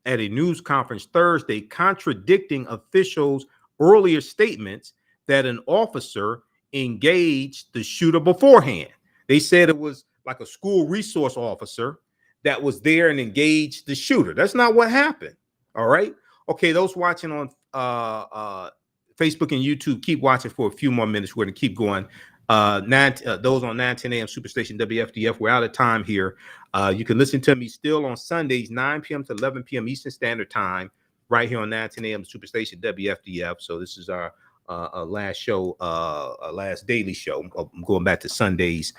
at a news conference Thursday, contradicting officials' earlier statements that an officer engaged the shooter beforehand. They said it was like a school resource officer that was there and engaged the shooter. That's not what happened. All right. Okay, those watching on Facebook and YouTube, keep watching for a few more minutes. We're going to keep going. Those on 910 AM Superstation WFDF, we're out of time here. You can listen to me still on Sundays, 9 p.m. to 11 p.m. Eastern Standard Time, right here on 910 AM Superstation WFDF. So this is our last show, last daily show. I'm going back to Sundays,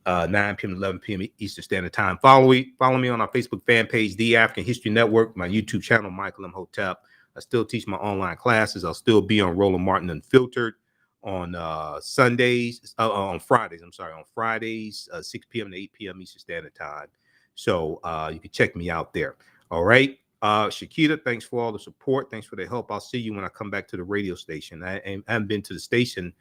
9 p.m. to 11 p.m. Eastern Standard Time. Follow me on our Facebook fan page, The African History Network, my YouTube channel, Michael Imhotep. I still teach my online classes. I'll still be on Roland Martin Unfiltered on Sundays, on Fridays. I'm sorry, on Fridays, 6 p.m. to 8 p.m. Eastern Standard Time. So you can check me out there. All right. Shakita, thanks for all the support. Thanks for the help. I'll see you when I come back to the radio station. I haven't been to the station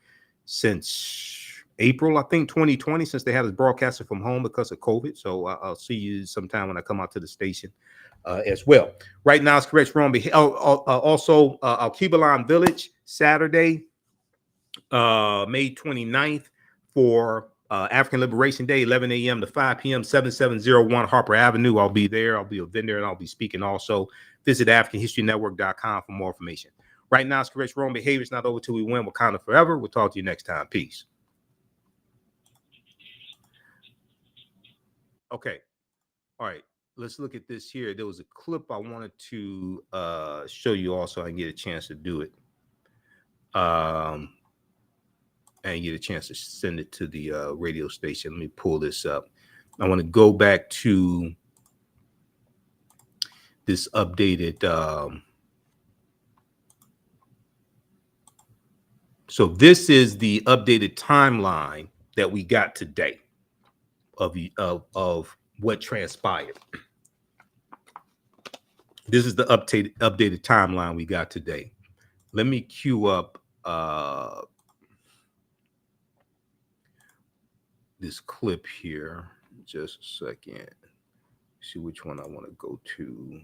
since April, I think, 2020, since they had us broadcasting from home because of COVID. So I'll see you sometime when I come out to the station as well. Right now, it's correct wrong. Also, Al-Kibalan Village, Saturday, May 29th for African Liberation Day, 11 a.m. to 5 p.m., 7701 Harper Avenue. I'll be there. I'll be a vendor and I'll be speaking also. Visit AfricanHistoryNetwork.com for more information. Right now, it's correct wrong behavior. It's not over till we win. Wakanda forever. We'll talk to you next time. Peace. Okay. All right. Let's look at this here. There was a clip I wanted to show you also. I can get a chance to do it. And get a chance to send it to the radio station. Let me pull this up. I want to go back to this updated. So this is the updated timeline that we got today of what transpired. This is the updated timeline we got today. Let me queue up this clip here. Just a second. See which one I want to go to.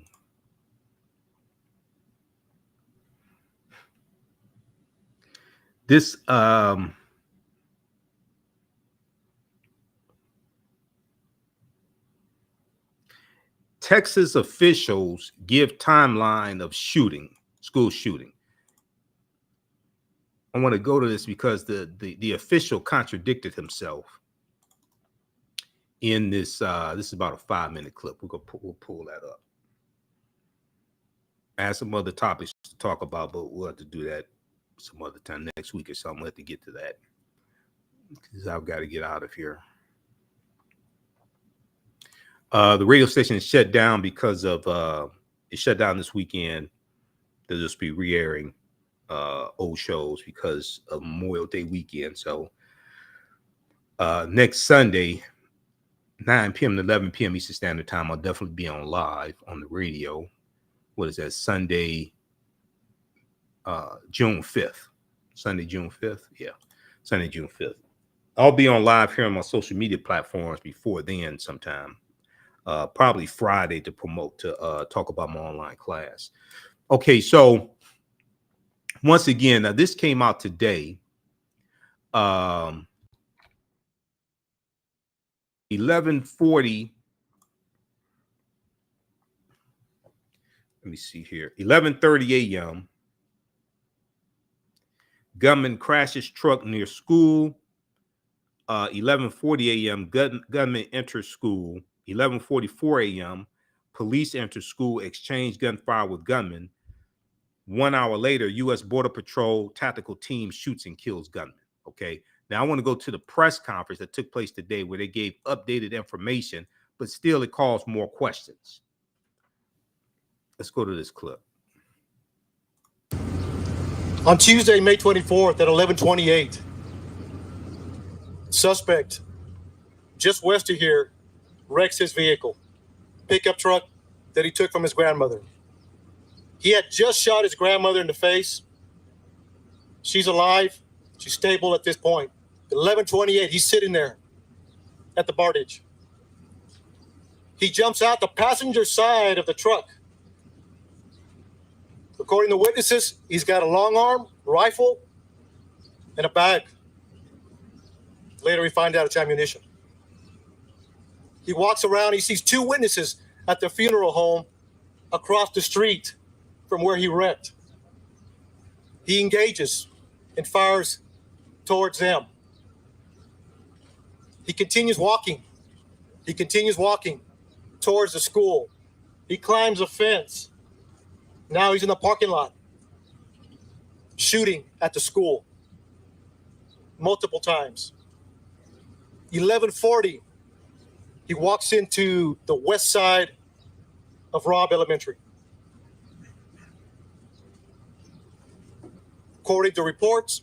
This Texas officials give timeline of school shooting. I want to go to this because the official contradicted himself in this. This is about a 5-minute clip. We'll pull that up. I have some other topics to talk about, but we'll have to do that some other time next week or something. We'll have to get to that because I've got to get out of here. The radio station is shut down because of it shut down this weekend. They'll just be re-airing old shows because of Memorial Day weekend. So next Sunday, 9 p.m. to 11 p.m. Eastern Standard Time, I'll definitely be on live on the radio. What is that? Sunday, June 5th. Sunday, June 5th? Yeah, Sunday, June 5th. I'll be on live here on my social media platforms before then sometime. Probably Friday to promote, to talk about my online class. Okay, so once again, now this came out today. 11:40. Let me see here. 11:30 a.m. Gunman crashes truck near school. 11:40 a.m. Gunman enters school. 11:44 a.m. Police enter school, exchange gunfire with gunman. 1 hour later, U.S. Border Patrol tactical team shoots and kills gunman. Okay. Now I want to go to the press conference that took place today where they gave updated information, but still it calls more questions. Let's go to this clip. On Tuesday, May 24th at 11:28, suspect just west of here wrecks his vehicle, pickup truck that he took from his grandmother. He had just shot his grandmother in the face. She's alive. She's stable at this point. 11:28, he's sitting there at the bar ditch. He jumps out the passenger side of the truck. According to witnesses, he's got a long arm, rifle, and a bag. Later, we find out it's ammunition. He walks around. He sees two witnesses at the funeral home across the street from where he wrecked. He engages and fires towards them. He continues walking. He continues walking towards the school. He climbs a fence. Now he's in the parking lot, shooting at the school multiple times. 11:40, he walks into the west side of Robb Elementary. According to reports,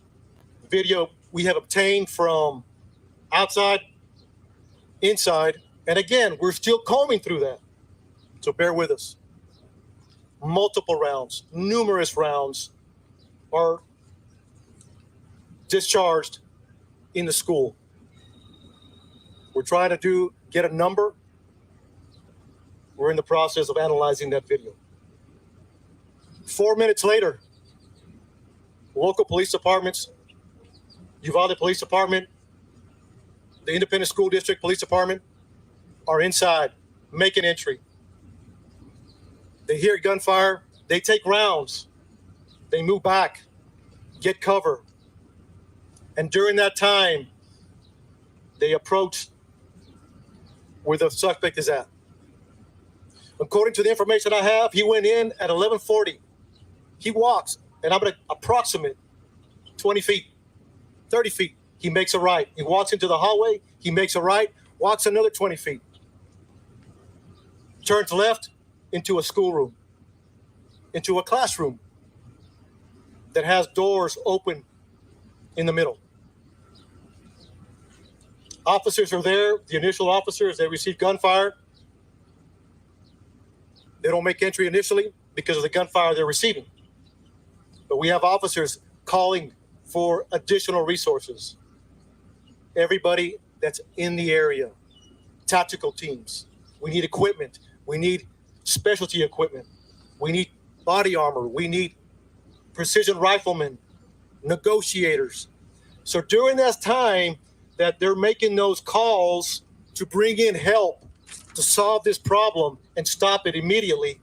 video we have obtained from outside, inside, and again, we're still combing through that, so bear with us. Multiple rounds, numerous rounds are discharged in the school. We're trying to get a number. We're in the process of analyzing that video. 4 minutes later, local police departments, Uvalde Police Department, the Independent School District Police Department are inside, making entry. They hear gunfire, they take rounds, they move back, get cover. And during that time, they approach where the suspect is at. According to the information I have, he went in at 11:40. He walks, and I'm going to approximate 20 feet, 30 feet. He makes a right. He walks into the hallway, he makes a right, walks another 20 feet. Turns left into a schoolroom, into a classroom that has doors open in the middle. Officers are there, the initial officers, they receive gunfire. They don't make entry initially because of the gunfire they're receiving. But we have officers calling for additional resources. Everybody that's in the area. Tactical teams. We need equipment. We need specialty equipment. We need body armor. We need precision riflemen, negotiators. So during that time that they're making those calls to bring in help to solve this problem and stop it immediately,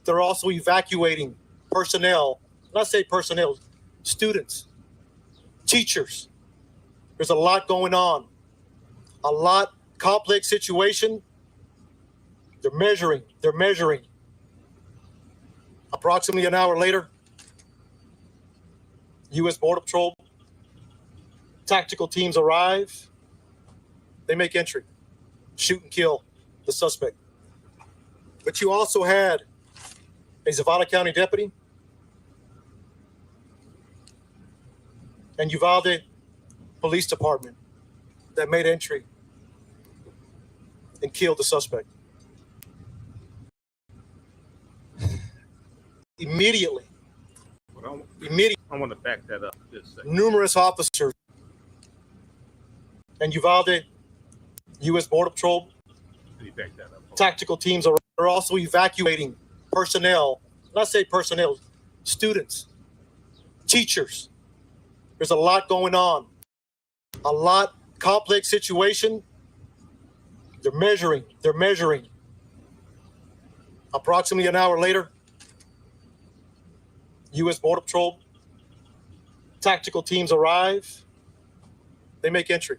they're also evacuating personnel. When I say personnel, students, teachers. There's a lot going on. A lot complex situation. They're measuring. Approximately an hour later, U.S. Border Patrol tactical teams arrive. They make entry, shoot and kill the suspect. But you also had a Zavala County deputy and Uvalde Police Department that made entry and killed the suspect. Immediately. I want to back that up just a second. Numerous officers and Uvalde U.S. Border Patrol Let me back that up. tactical teams are also evacuating personnel. When I say personnel, students, teachers. There's a lot going on. A lot complex situation. They're measuring. Approximately an hour later, U.S. Border Patrol tactical teams arrive. They make entry,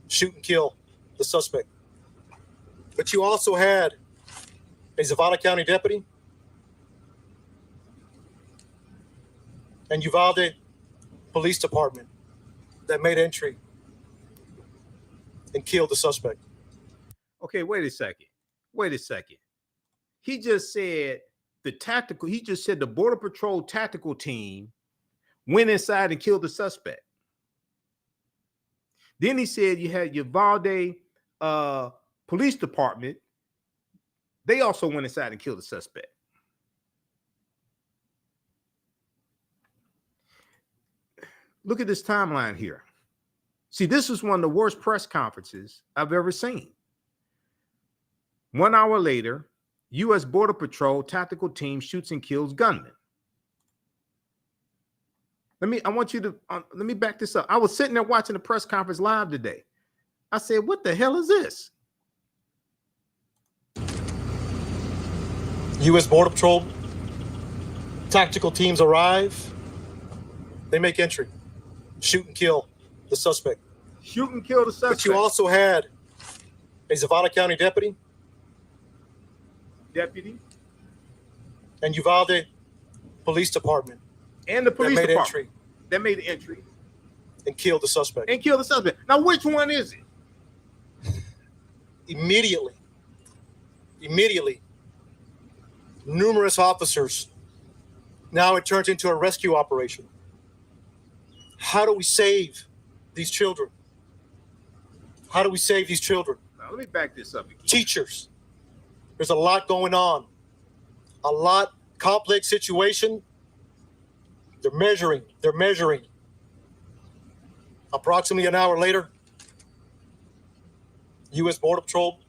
shoot and kill the suspect. But you also had a Zavala County deputy and Uvalde Police Department that made entry and killed the suspect. Okay, wait a second. He just said the Border Patrol tactical team went inside and killed the suspect. Then he said you had Uvalde Police Department. They also went inside and killed the suspect. Look at this timeline here. See, this is one of the worst press conferences I've ever seen. 1 hour later, U.S. Border Patrol tactical team shoots and kills gunman. Let me back this up. I was sitting there watching the press conference live today. I said, what the hell is this? U.S. Border Patrol tactical teams arrive. They make entry, shoot and kill the suspect. But you also had a Zavala County deputy and Uvalde Police Department and the police department that made entry and killed the suspect. Now, which one is it? Immediately, numerous officers. Now it turns into a rescue operation. How do we save these children? Now, let me back this up again. Teachers. There's a lot going on. A lot complex situation. They're measuring. Approximately an hour later, U.S. Border Patrol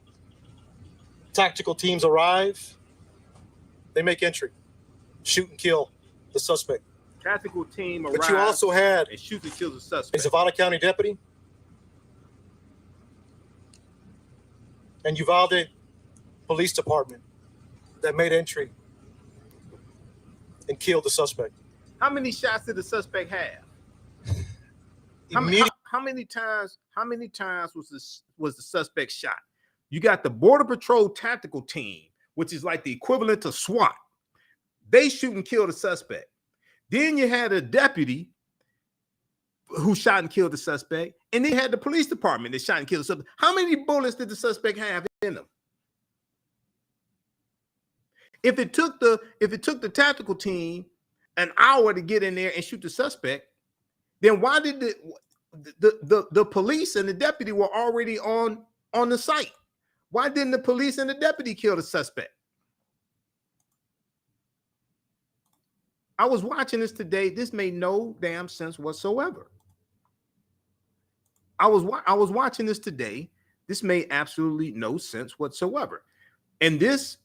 tactical teams arrive. They make entry, shoot and kill the suspect. Tactical team arrived. But you also had and shoot and kill the suspect. A Zavala County deputy and Uvalde Police Department that made entry and killed the suspect. How many shots did the suspect have? How many times was the suspect shot? You got the Border Patrol tactical team, which is like the equivalent to SWAT. They shoot and kill the suspect. Then you had a deputy who shot and killed the suspect, and they had the police department that shot and killed the suspect. How many bullets did the suspect have in them? If it took the tactical team an hour to get in there and shoot the suspect, then why did the police and the deputy were already on the site? Why didn't the police and the deputy kill the suspect? I was watching this today. This made no damn sense whatsoever. I was watching this today. This made absolutely no sense whatsoever. And this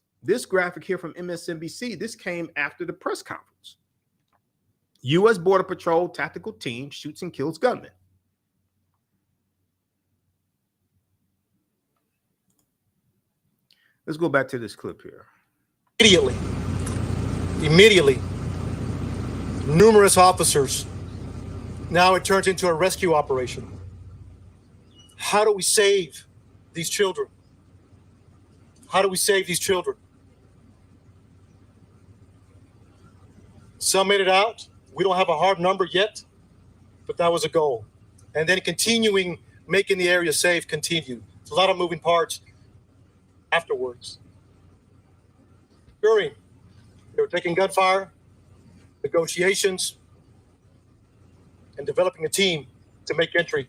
graphic here from MSNBC, this came after the press conference. U.S. Border Patrol tactical team shoots and kills gunman. Let's go back to this clip here. Immediately, numerous officers. Now it turns into a rescue operation. How do we save these children? How do we save these children? Some made it out. We don't have a hard number yet, but that was a goal. And then continuing, making the area safe, continued. It's a lot of moving parts afterwards. During, they were taking gunfire, negotiations, and developing a team to make entry,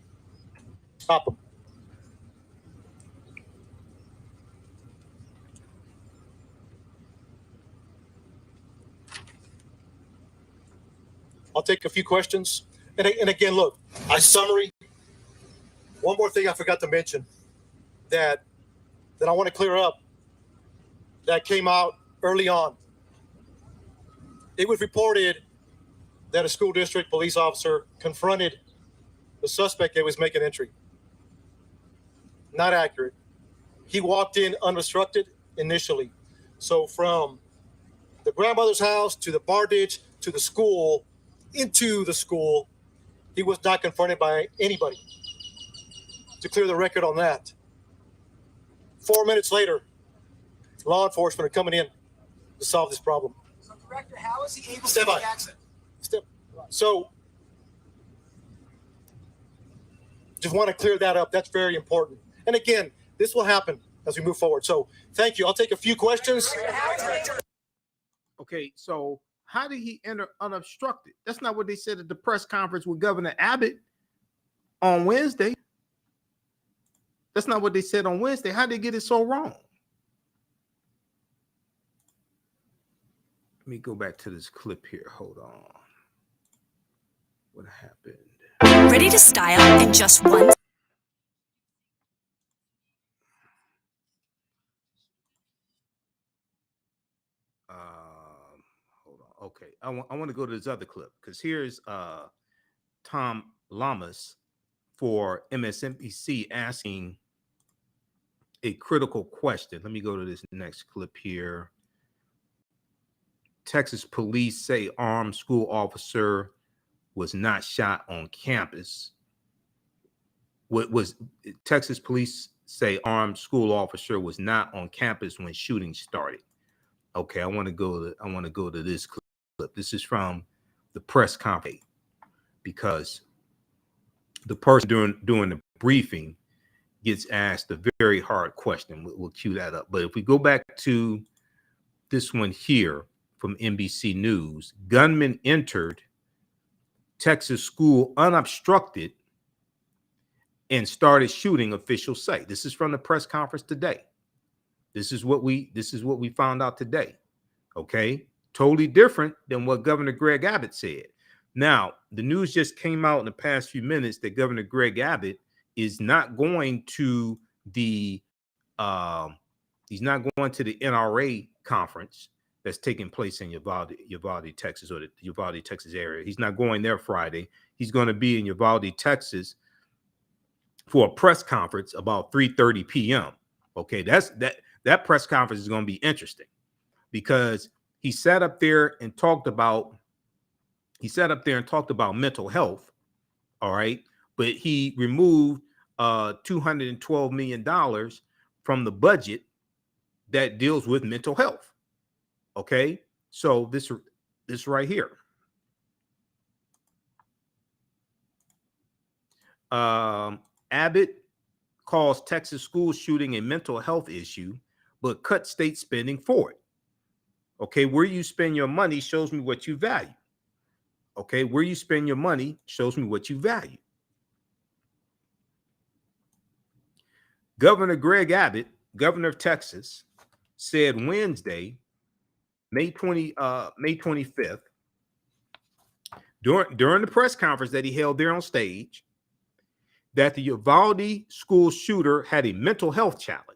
stop them. I'll take a few questions. And again, look, a summary. One more thing I forgot to mention that I want to clear up that came out early on. It was reported that a school district police officer confronted the suspect that was making entry. Not accurate. He walked in unobstructed initially. So from the grandmother's house to the bar ditch to the school, into the school, he was not confronted by anybody. To clear the record on that. 4 minutes later, law enforcement are coming in to solve this problem. So, Director, how is he able to take access? So, just want to clear that up. That's very important. And again, this will happen as we move forward. So, thank you. I'll take a few questions. Okay, so how did he enter unobstructed? That's not what they said at the press conference with Governor Abbott on Wednesday. That's not what they said on Wednesday. How did they get it so wrong? Let me go back to this clip here. Hold on. What happened? Ready to style in just one. Hold on. Okay, I want to go to this other clip because here's Tom Lamas for MSNBC asking a critical question. Let me go to this next clip here. Texas police say armed school officer was not shot on campus. What was Texas police say armed school officer was not on campus when shooting started? Okay, I want to go to this clip. This is from the press conference because the person doing the briefing gets asked a very hard question. We'll cue that up. But if we go back to this one here from NBC News, gunman entered Texas school unobstructed and started shooting, officials say. This is from the press conference today. This is what we found out today. Okay, totally different than what Governor Greg Abbott said. Now, the news just came out in the past few minutes that Governor Greg Abbott is not going to the NRA conference that's taking place in Uvalde, Texas, or the Uvalde, Texas area. He's not going there Friday. He's going to be in Uvalde, Texas for a press conference about 3:30 p.m. Okay, that press conference is going to be interesting because he sat up there and talked about mental health. All right, but he removed $212 million from the budget that deals with mental health. Okay, so this right here. Abbott calls Texas school shooting a mental health issue, but cut state spending for it. Okay, where you spend your money shows me what you value. Okay, where you spend your money shows me what you value. Governor Greg Abbott, governor of Texas, said Wednesday, May 25th, during the press conference that he held there on stage, that the Uvalde school shooter had a mental health challenge.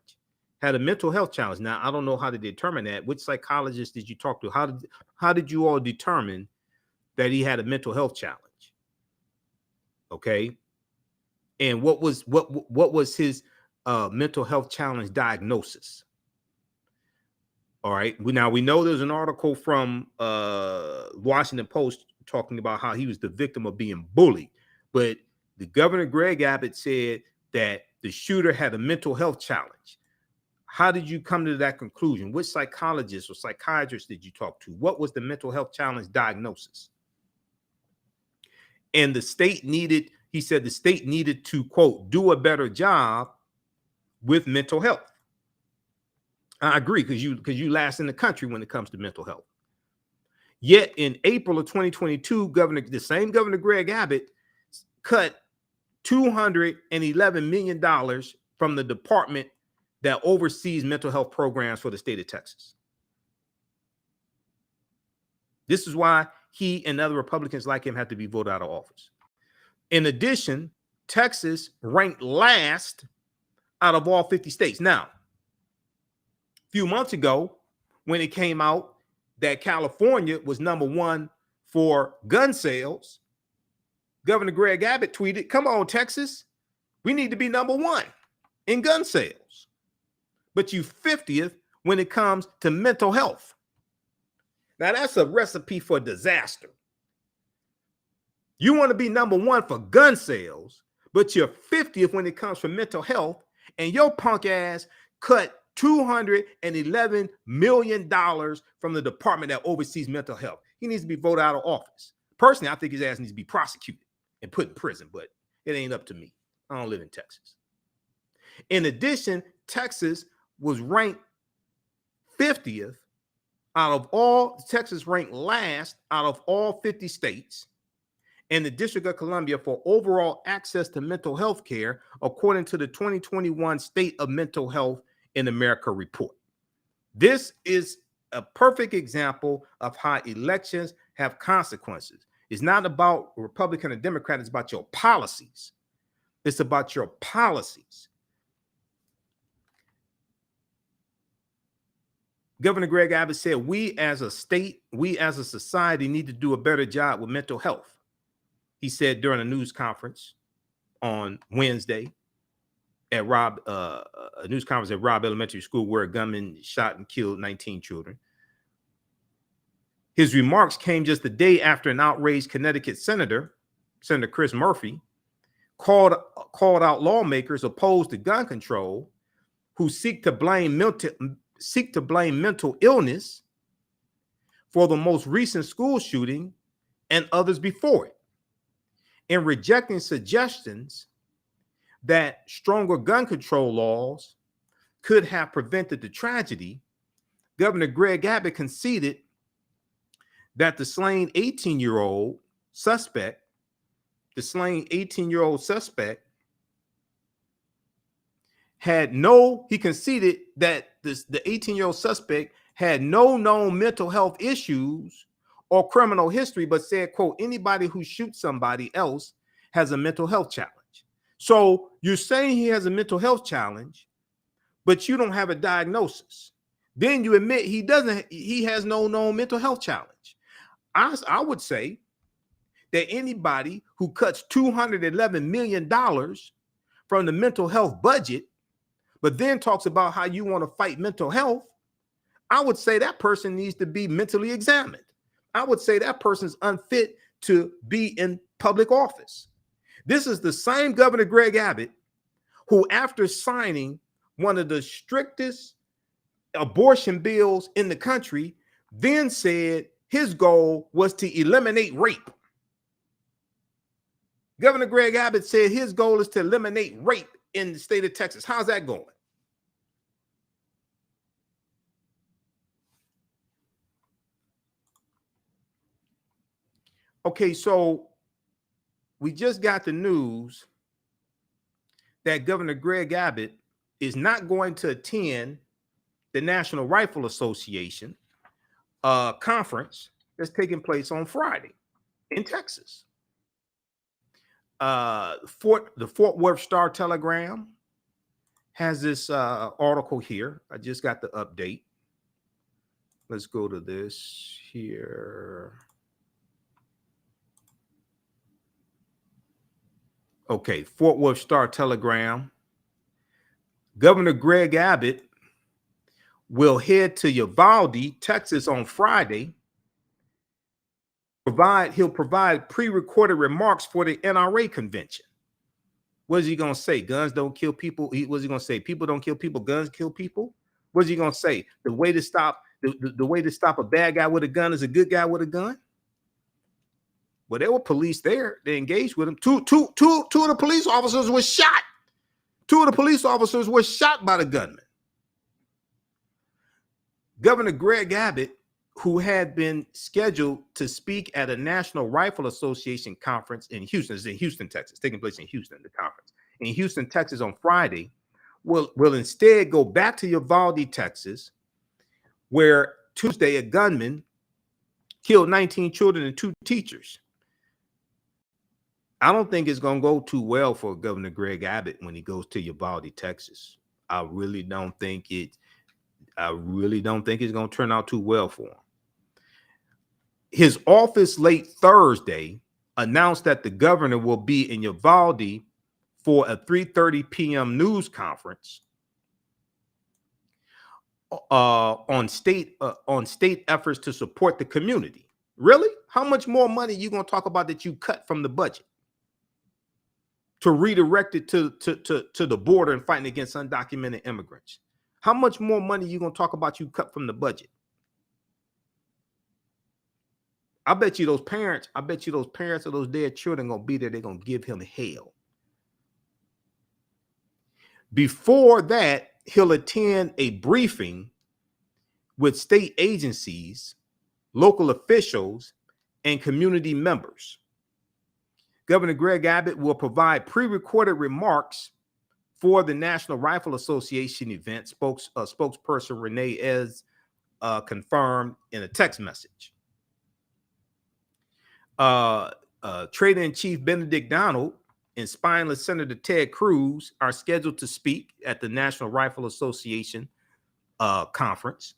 Now, I don't know how to determine that. Which psychologist did you talk to? How did you all determine that he had a mental health challenge? Okay. And what was his mental health challenge diagnosis? All right. Now we know there's an article from Washington Post talking about how he was the victim of being bullied, but the Governor Greg Abbott said that the shooter had a mental health challenge. How did you come to that conclusion? Which psychologist or psychiatrist did you talk to? What was the mental health challenge diagnosis? And the state needed, he said the state needed to, quote, do a better job with mental health. I agree, because you last in the country when it comes to mental health. Yet in April of 2022, the same Governor Greg Abbott cut $211 million from the department that oversees mental health programs for the state of Texas. This is why he and other Republicans like him have to be voted out of office. In addition, Texas ranked last out of all 50 states. Now, a few months ago, when it came out that California was number one for gun sales, Governor Greg Abbott tweeted, "Come on, Texas, we need to be number one in gun sales. But you 50th when it comes to mental health." Now, that's a recipe for disaster. You want to be number one for gun sales, but you're 50th when it comes to mental health, and your punk ass cut $211 million from the department that oversees mental health. He needs to be voted out of office. Personally, I think his ass needs to be prosecuted and put in prison, but it ain't up to me. I don't live in Texas. In addition, Texas was ranked 50th out of all, Texas ranked last out of all 50 states in the District of Columbia for overall access to mental health care, according to the 2021 State of Mental Health in America report. This is a perfect example of how elections have consequences. It's not about Republican or Democrat, it's about your policies. It's about your policies. Governor Greg Abbott said, we as a state, we as a society need to do a better job with mental health. He said during a news conference on Wednesday at a news conference at Robb Elementary School, where a gunman shot and killed 19 children. His remarks came just a day after an outraged Connecticut Senator Chris Murphy, called out lawmakers opposed to gun control who seek to blame mental illness for the most recent school shooting and others before it. In rejecting suggestions that stronger gun control laws could have prevented the tragedy, Governor Greg Abbott conceded that the slain 18-year-old suspect he conceded that the 18-year-old suspect had no known mental health issues or criminal history, but said, quote, anybody who shoots somebody else has a mental health challenge. So you're saying he has a mental health challenge, but you don't have a diagnosis. Then you admit he has no known mental health challenge. I would say that anybody who cuts $211 million from the mental health budget, but then talks about how you want to fight mental health, I would say that person needs to be mentally examined. I would say that person's unfit to be in public office. This is the same Governor Greg Abbott who, after signing one of the strictest abortion bills in the country, then said his goal was to eliminate rape. Governor Greg Abbott said his goal is to eliminate rape in the state of Texas. How's that going? Okay, so we just got the news that Governor Greg Abbott is not going to attend the National Rifle Association conference that's taking place on Friday in Texas. the Fort Worth Star Telegram has this article here. I just got the update. Let's go to this here. Okay, Fort Worth Star Telegram. Governor Greg Abbott will head to Uvalde, Texas on Friday. He'll provide pre-recorded remarks for the NRA convention. What is he going to say? Guns don't kill people. What is he going to say? People don't kill people. Guns kill people. What is he going to say? The way to stop the way to stop a bad guy with a gun is a good guy with a gun. Well, there were police there. They engaged with him. Two of the police officers were shot. 2 of the police officers were shot by the gunman. Governor Greg Abbott, who had been scheduled to speak at a National Rifle Association conference in Houston, it's in Houston, Texas, taking place in Houston, the conference in Houston, Texas on Friday, will instead go back to Uvalde, Texas, where Tuesday a gunman killed 19 children and 2 teachers. I don't think it's going to go too well for Governor Greg Abbott when he goes to Uvalde, Texas. I really don't think it's going to turn out too well for him. His office late Thursday announced that the governor will be in Uvalde for a 3:30 p.m. news conference on state efforts to support the community. Really? How much more money are you going to talk about that you cut from the budget to redirect it to the border and fighting against undocumented immigrants? How much more money are you going to talk about you cut from the budget? I bet you those parents of those dead children going to be there. They're going to give him hell. Before that, he'll attend a briefing with state agencies, local officials, and community members. Governor Greg Abbott will provide pre-recorded remarks for the National Rifle Association event, spokesperson Renee Ez confirmed in a text message. Trader-in-Chief Benedict Donald and spineless Senator Ted Cruz are scheduled to speak at the National Rifle Association conference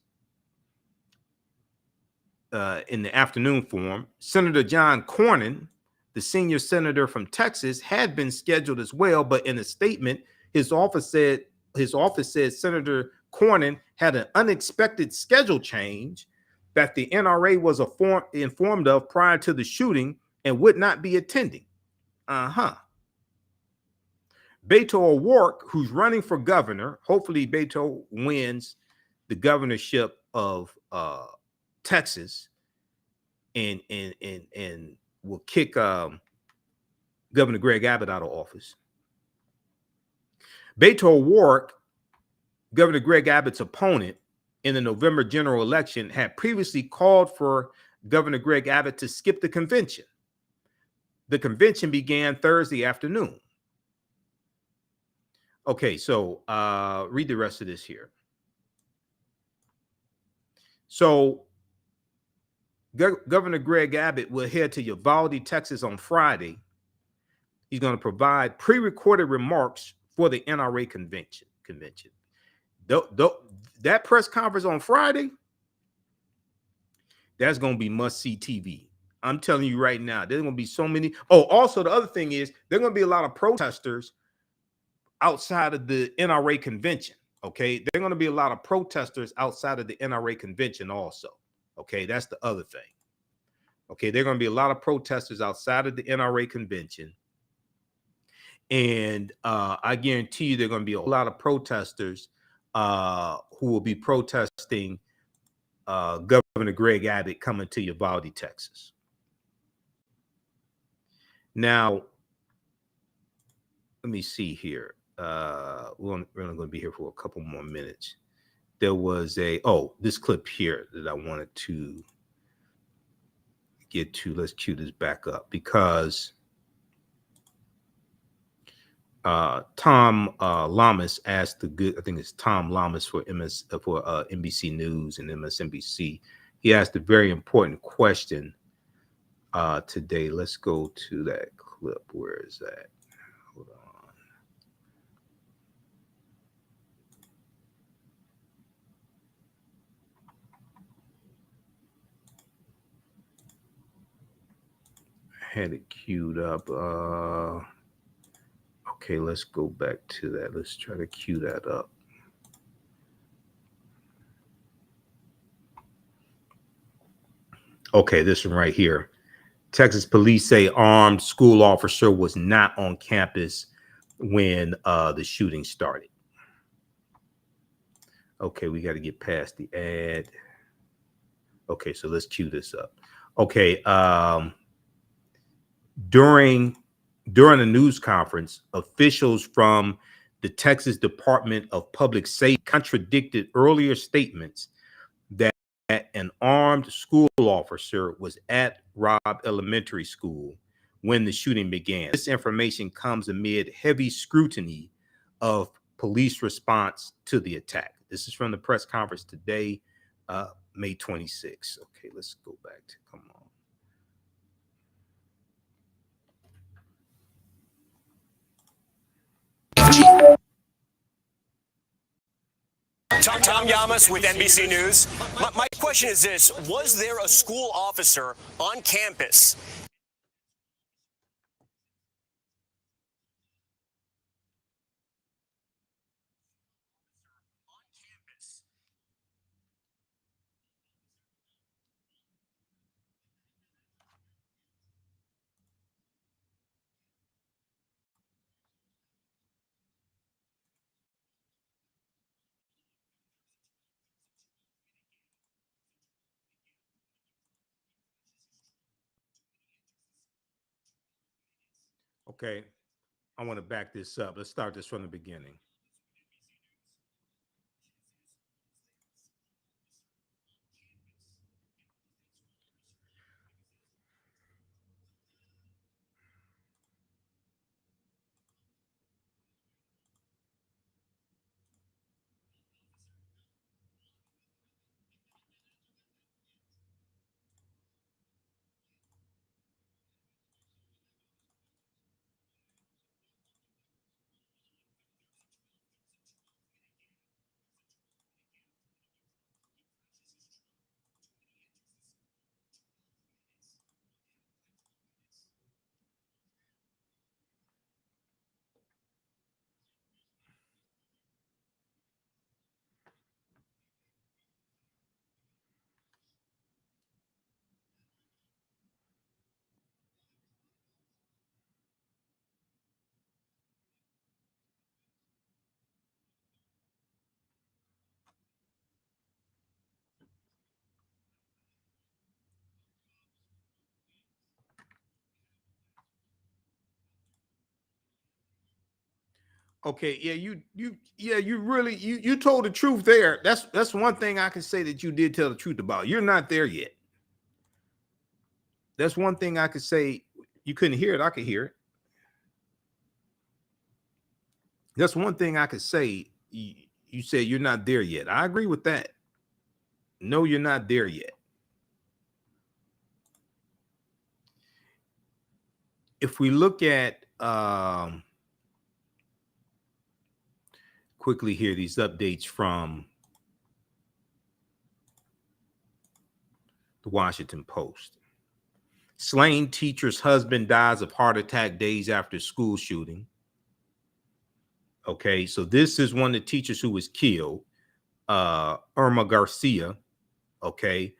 in the afternoon forum. Senator John Cornyn, the senior senator from Texas, had been scheduled as well, but in a statement, his office said Senator Cornyn had an unexpected schedule change that the NRA was informed of prior to the shooting and would not be attending. Beto O'Rourke, who's running for governor, hopefully Beto wins the governorship of Texas and will kick Governor Greg Abbott out of office. Beto O'Rourke, Governor Greg Abbott's opponent in the November general election, had previously called for Governor Greg Abbott to skip the convention. The convention began Thursday afternoon. Okay, so read the rest of this here. So Governor Greg Abbott will head to Uvalde, Texas on Friday. He's going to provide pre-recorded remarks for the NRA convention. That press conference on Friday, that's going to be must-see TV. I'm telling you right now, there's going to be so many. Oh, also the other thing is there's going to be a lot of protesters outside of the NRA convention. Okay, there are going to be a lot of protesters outside of the NRA convention also. Okay, that's the other thing. Okay, there are going to be a lot of protesters outside of the NRA convention. And I guarantee you there are going to be a lot of protesters who will be protesting Governor Greg Abbott coming to Uvalde, Texas. Now, let me see here. We're only going to be here for a couple more minutes. There was this clip here that I wanted to get to. Let's cue this back up because Tom Lamas asked I think it's Tom Lamas for NBC News and MSNBC. He asked a very important question today. Let's go to that clip. Where is that? Hold on. I had it queued up. Okay, let's go back to that. Let's try to cue that up. Okay, this one right here. Texas police say armed school officer was not on campus when the shooting started. Okay, we got to get past the ad. Okay, so let's cue this up. Okay, during a news conference, officials from the Texas Department of Public Safety contradicted earlier statements that an armed school officer was at Robb Elementary School when the shooting began. This information comes amid heavy scrutiny of police response to the attack. This is from the press conference today, May 26th. Okay, let's go back to, come on. Tom Yamas with NBC News. My question is this: was there a school officer on campus? Okay, I want to back this up. Let's start this from the beginning. Okay, yeah, you really you told the truth there. That's one thing I can say that you did tell the truth about. You're not there yet. That's one thing I could say. You couldn't hear it. I could hear it. That's one thing I could say. You said you're not there yet. I agree with that. No, you're not there yet. If we look at quickly here, these updates from the Washington Post. Slain teacher's husband dies of heart attack days after school shooting. Okay, so this is one of the teachers who was killed, Irma Garcia. Okay,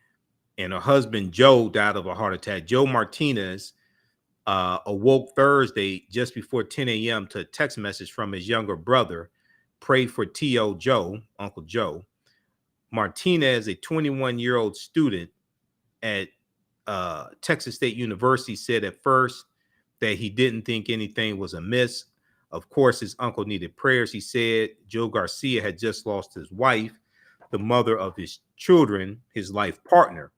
and her husband Joe died of a heart attack. Joe Martinez awoke Thursday just before 10 a.m. to a text message from his younger brother. Pray for T.O. Joe, Uncle Joe. Martinez, a 21-year-old student at Texas State University, said at first that he didn't think anything was amiss. Of course, his uncle needed prayers. He said Joe Garcia had just lost his wife, the mother of his children, his life partner.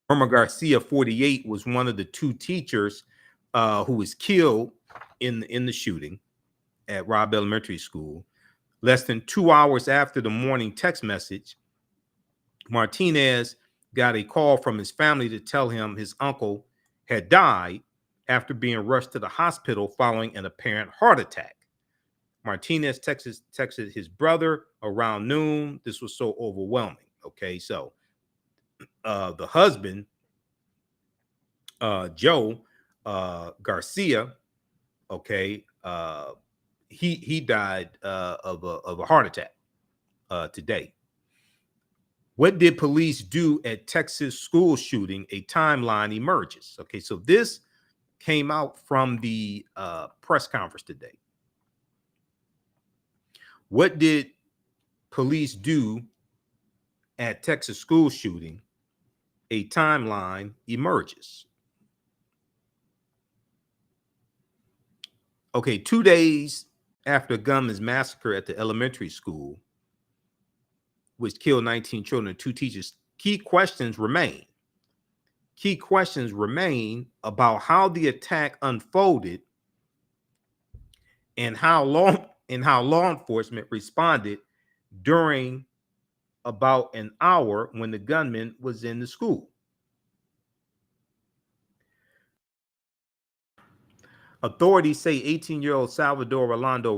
Irma Garcia, 48, was one of the two teachers who was killed in the shooting at Robb Elementary School. Less than 2 hours after the morning text message, Martinez got a call from his family to tell him his uncle had died after being rushed to the hospital following an apparent heart attack. Martinez texted his brother around noon. This was so overwhelming. Okay, so the husband, Joe Garcia, okay, he died of a heart attack today. What did police do at Texas school shooting? A timeline emerges. Okay, so this came out from the press conference today. What did police do at Texas school shooting? A timeline emerges. Okay, 2 days after Gunman's massacre at the elementary school, which killed 19 children and 2 teachers, key questions remain. Key questions remain about how the attack unfolded and how law enforcement responded during about an hour when the gunman was in the school. Authorities say 18-year-old Salvador Rolando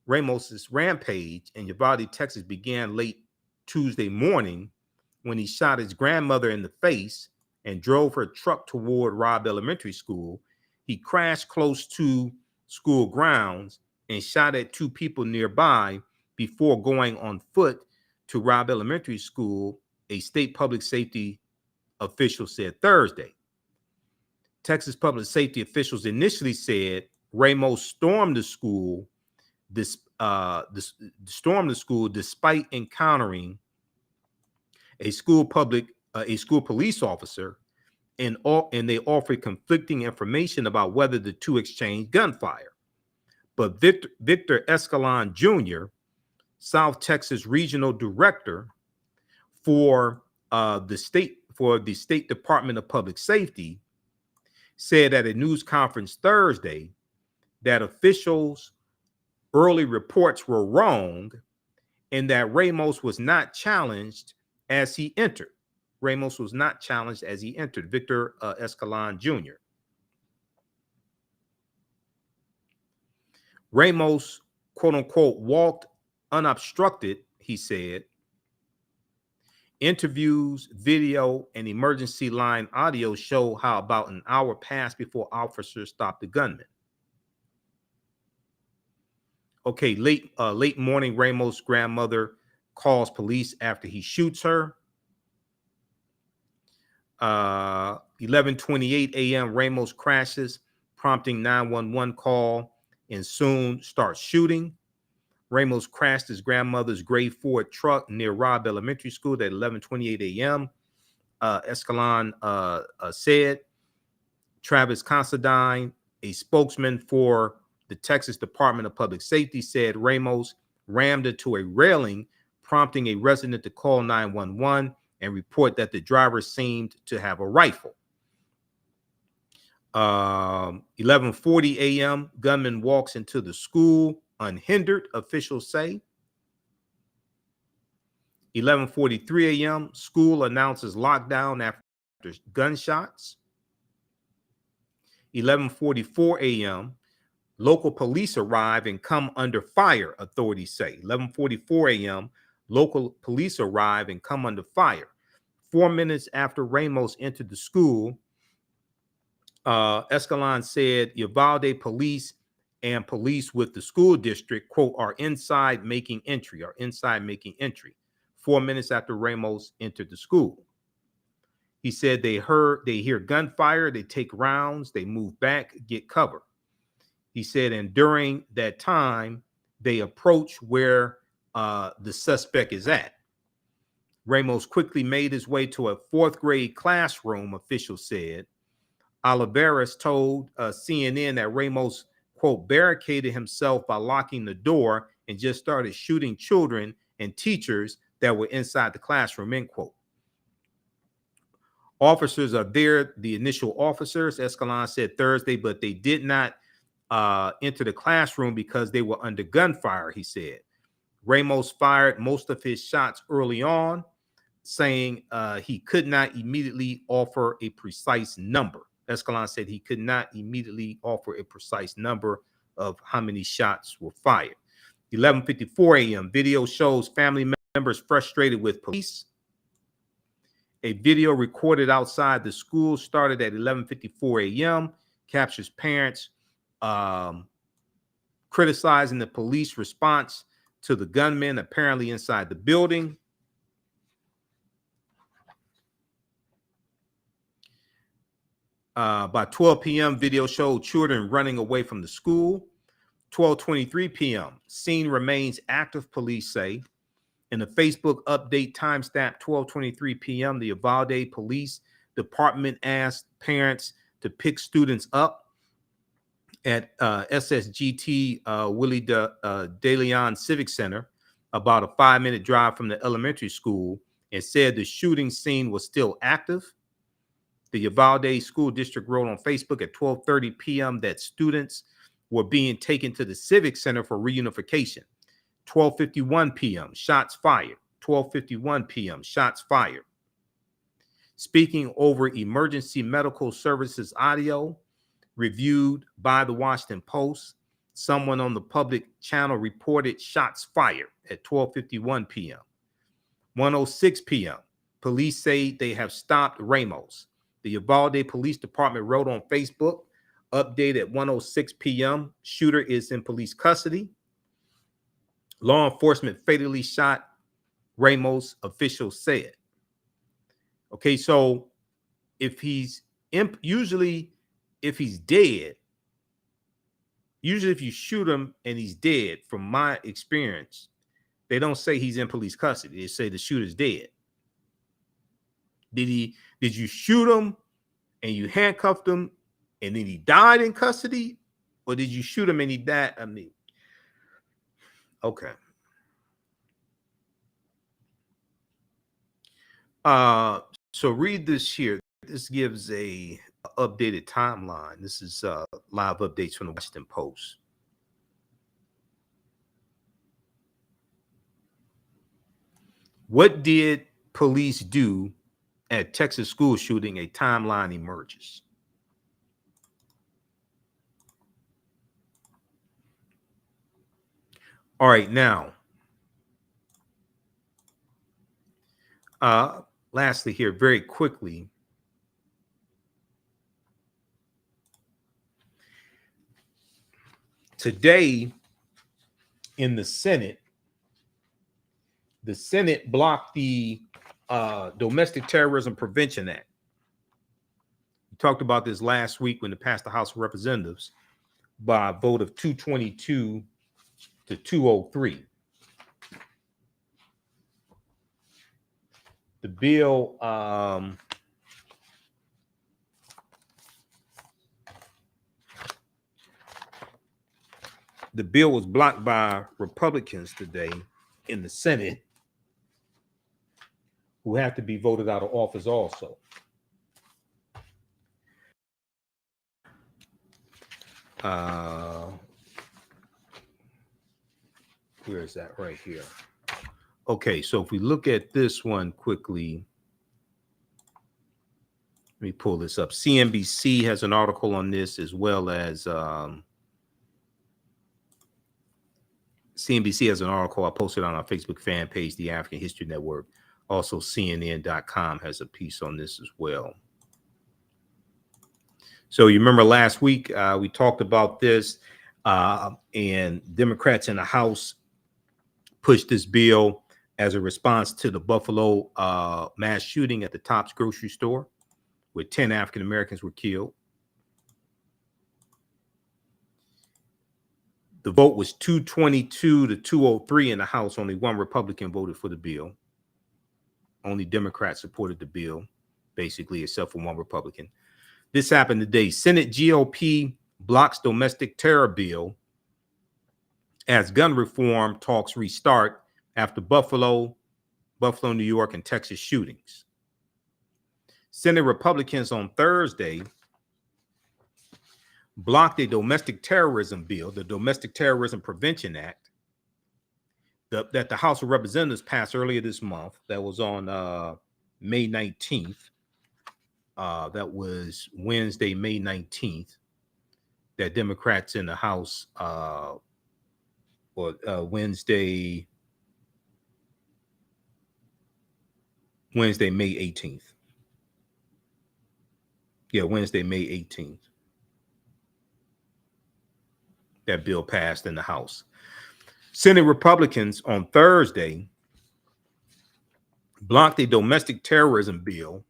Ramos's rampage in Uvalde, Texas began late Tuesday morning when he shot his grandmother in the face and drove her truck toward Robb Elementary School. He crashed close to school grounds and shot at 2 people nearby before going on foot to Robb Elementary School, a state public safety official said Thursday. Texas public safety officials initially said Ramos stormed the school despite encountering a school police officer, and they offered conflicting information about whether the 2 exchanged gunfire. But Victor Escalon Jr., South Texas Regional Director for the State Department of Public Safety, said at a news conference Thursday that officials' early reports were wrong and that Ramos was not challenged as he entered. Ramos was not challenged as he entered, Victor Escalon Jr. Ramos, quote unquote, walked unobstructed, he said. Interviews, video, and emergency line audio show how about an hour passed before officers stopped the gunman. Okay, late morning, Ramos' grandmother calls police after he shoots her. 11:28 a.m., Ramos crashes, prompting 911 call, and soon starts shooting. Ramos crashed his grandmother's gray Ford truck near Robb Elementary School at 11:28 a.m. Escalon said. Travis Considine, a spokesman for the Texas Department of Public Safety, said Ramos rammed into a railing, prompting a resident to call 911 and report that the driver seemed to have a rifle. 11:40 a.m., gunman walks into the school unhindered, officials say. 11:43 a.m., school announces lockdown after gunshots. 11:44 a.m., local police arrive and come under fire, authorities say. 11:44 a.m., local police arrive and come under fire. 4 minutes after Ramos entered the school, Escalon said Uvalde police and police with the school district, quote, are inside making entry. 4 minutes after Ramos entered the school. He said they hear gunfire, they take rounds, they move back, get cover. He said, and during that time, they approach where the suspect is at. Ramos quickly made his way to a 4th grade classroom, officials said. Oliveras told CNN that Ramos, quote, barricaded himself by locking the door and just started shooting children and teachers that were inside the classroom, end quote. Officers are there, the initial officers, Escalon said Thursday, but they did not enter the classroom because they were under gunfire, he said. Ramos fired most of his shots early on, saying he could not immediately offer a precise number. Escalon said he could not immediately offer a precise number of how many shots were fired. 11:54 a.m. Video shows family members frustrated with police. A video recorded outside the school started at 11:54 a.m. captures parents criticizing the police response to the gunman apparently inside the building. By 12 p.m., video showed children running away from the school. 12:23 p.m., scene remains active, police say. In a Facebook update timestamp 12:23 p.m., the Uvalde Police Department asked parents to pick students up at SSGT Willie De Leon Civic Center, about a 5-minute drive from the elementary school, and said the shooting scene was still active. The Uvalde School District wrote on Facebook at 12:30 p.m. that students were being taken to the Civic Center for reunification. 12:51 p.m., shots fired. 12:51 p.m., shots fired. Speaking over emergency medical services audio reviewed by the Washington Post, someone on the public channel reported shots fired at 12:51 p.m. 1:06 p.m., police say they have stopped Ramos. The Uvalde Police Department wrote on Facebook, update at 1:06 p.m., shooter is in police custody. Law enforcement fatally shot Ramos, officials said. Okay, so if he's usually if he's dead, usually if you shoot him and he's dead, from my experience, they don't say he's in police custody. They say the shooter's dead. Did you shoot him and you handcuffed him and then he died in custody? Or did you shoot him and he died? I mean, okay. So read this here. This gives a updated timeline. This is live updates from the Washington Post. What did police do at Texas school shooting? A timeline emerges. All right, now, lastly here, very quickly, today in the Senate blocked the Domestic Terrorism Prevention Act. We talked about this last week when it passed the House of Representatives by a vote of 222 to 203. The bill was blocked by Republicans today in the Senate, who have to be voted out of office also. Where is that? Right here. Okay, so if we look at this one quickly, let me pull this up. CNBC has an article on this, as well as CNBC has an article I posted on our Facebook fan page, The African History Network. Also, CNN.com has a piece on this as well. So you remember last week we talked about this, and Democrats in the House pushed this bill as a response to the Buffalo mass shooting at the Tops grocery store, where 10 African Americans were killed. The vote was 222 to 203 in the House. Only one Republican voted for the bill. Only Democrats supported the bill, basically, except for one Republican. This happened today. Senate GOP blocks domestic terror bill as gun reform talks restart after Buffalo, New York, and Texas shootings. Senate Republicans on Thursday blocked a domestic terrorism bill, the Domestic Terrorism Prevention Act. that the House of Representatives passed earlier this month. That was on May 19th. That was Wednesday, May 19th. That Democrats in the House, Wednesday, May 18th. Yeah, Wednesday, May 18th. That bill passed in the House. Senate Republicans on Thursday blocked a domestic terrorism bill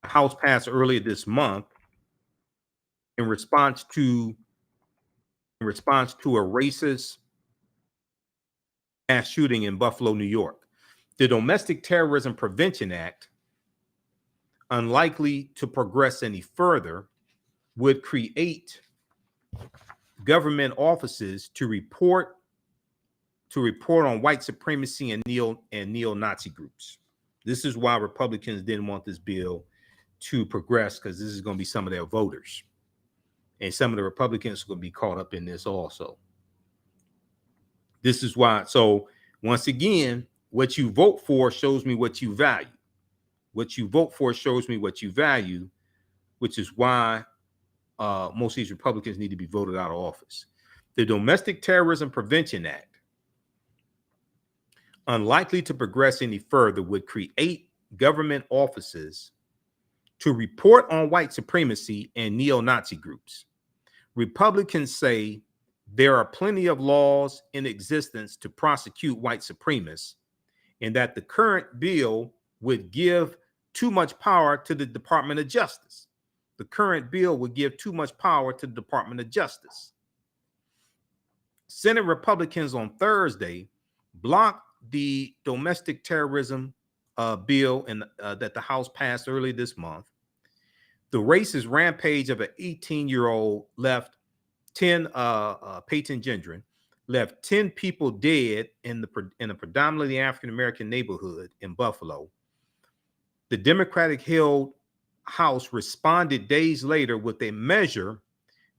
the House passed earlier this month in response to a racist mass shooting in Buffalo, New York. The Domestic Terrorism Prevention Act, unlikely to progress any further, would create government offices to report on white supremacy and neo-Nazi groups. This is why Republicans didn't want this bill to progress, because this is going to be some of their voters. And some of the Republicans are going to be caught up in this also. This is why. So once again, what you vote for shows me what you value. What you vote for shows me what you value, which is why most of these Republicans need to be voted out of office. The Domestic Terrorism Prevention Act, unlikely to progress any further, would create government offices to report on white supremacy and neo-Nazi groups. Republicans say there are plenty of laws in existence to prosecute white supremacists, and that the current bill would give too much power to the Department of Justice. The current bill would give too much power to the Department of Justice. Senate Republicans on Thursday blocked the domestic terrorism bill that the House passed early this month. The racist rampage of an 18-year-old left 10 Peyton Gendron left 10 people dead in a predominantly African-American neighborhood in Buffalo. The Democratic-held House responded days later with a measure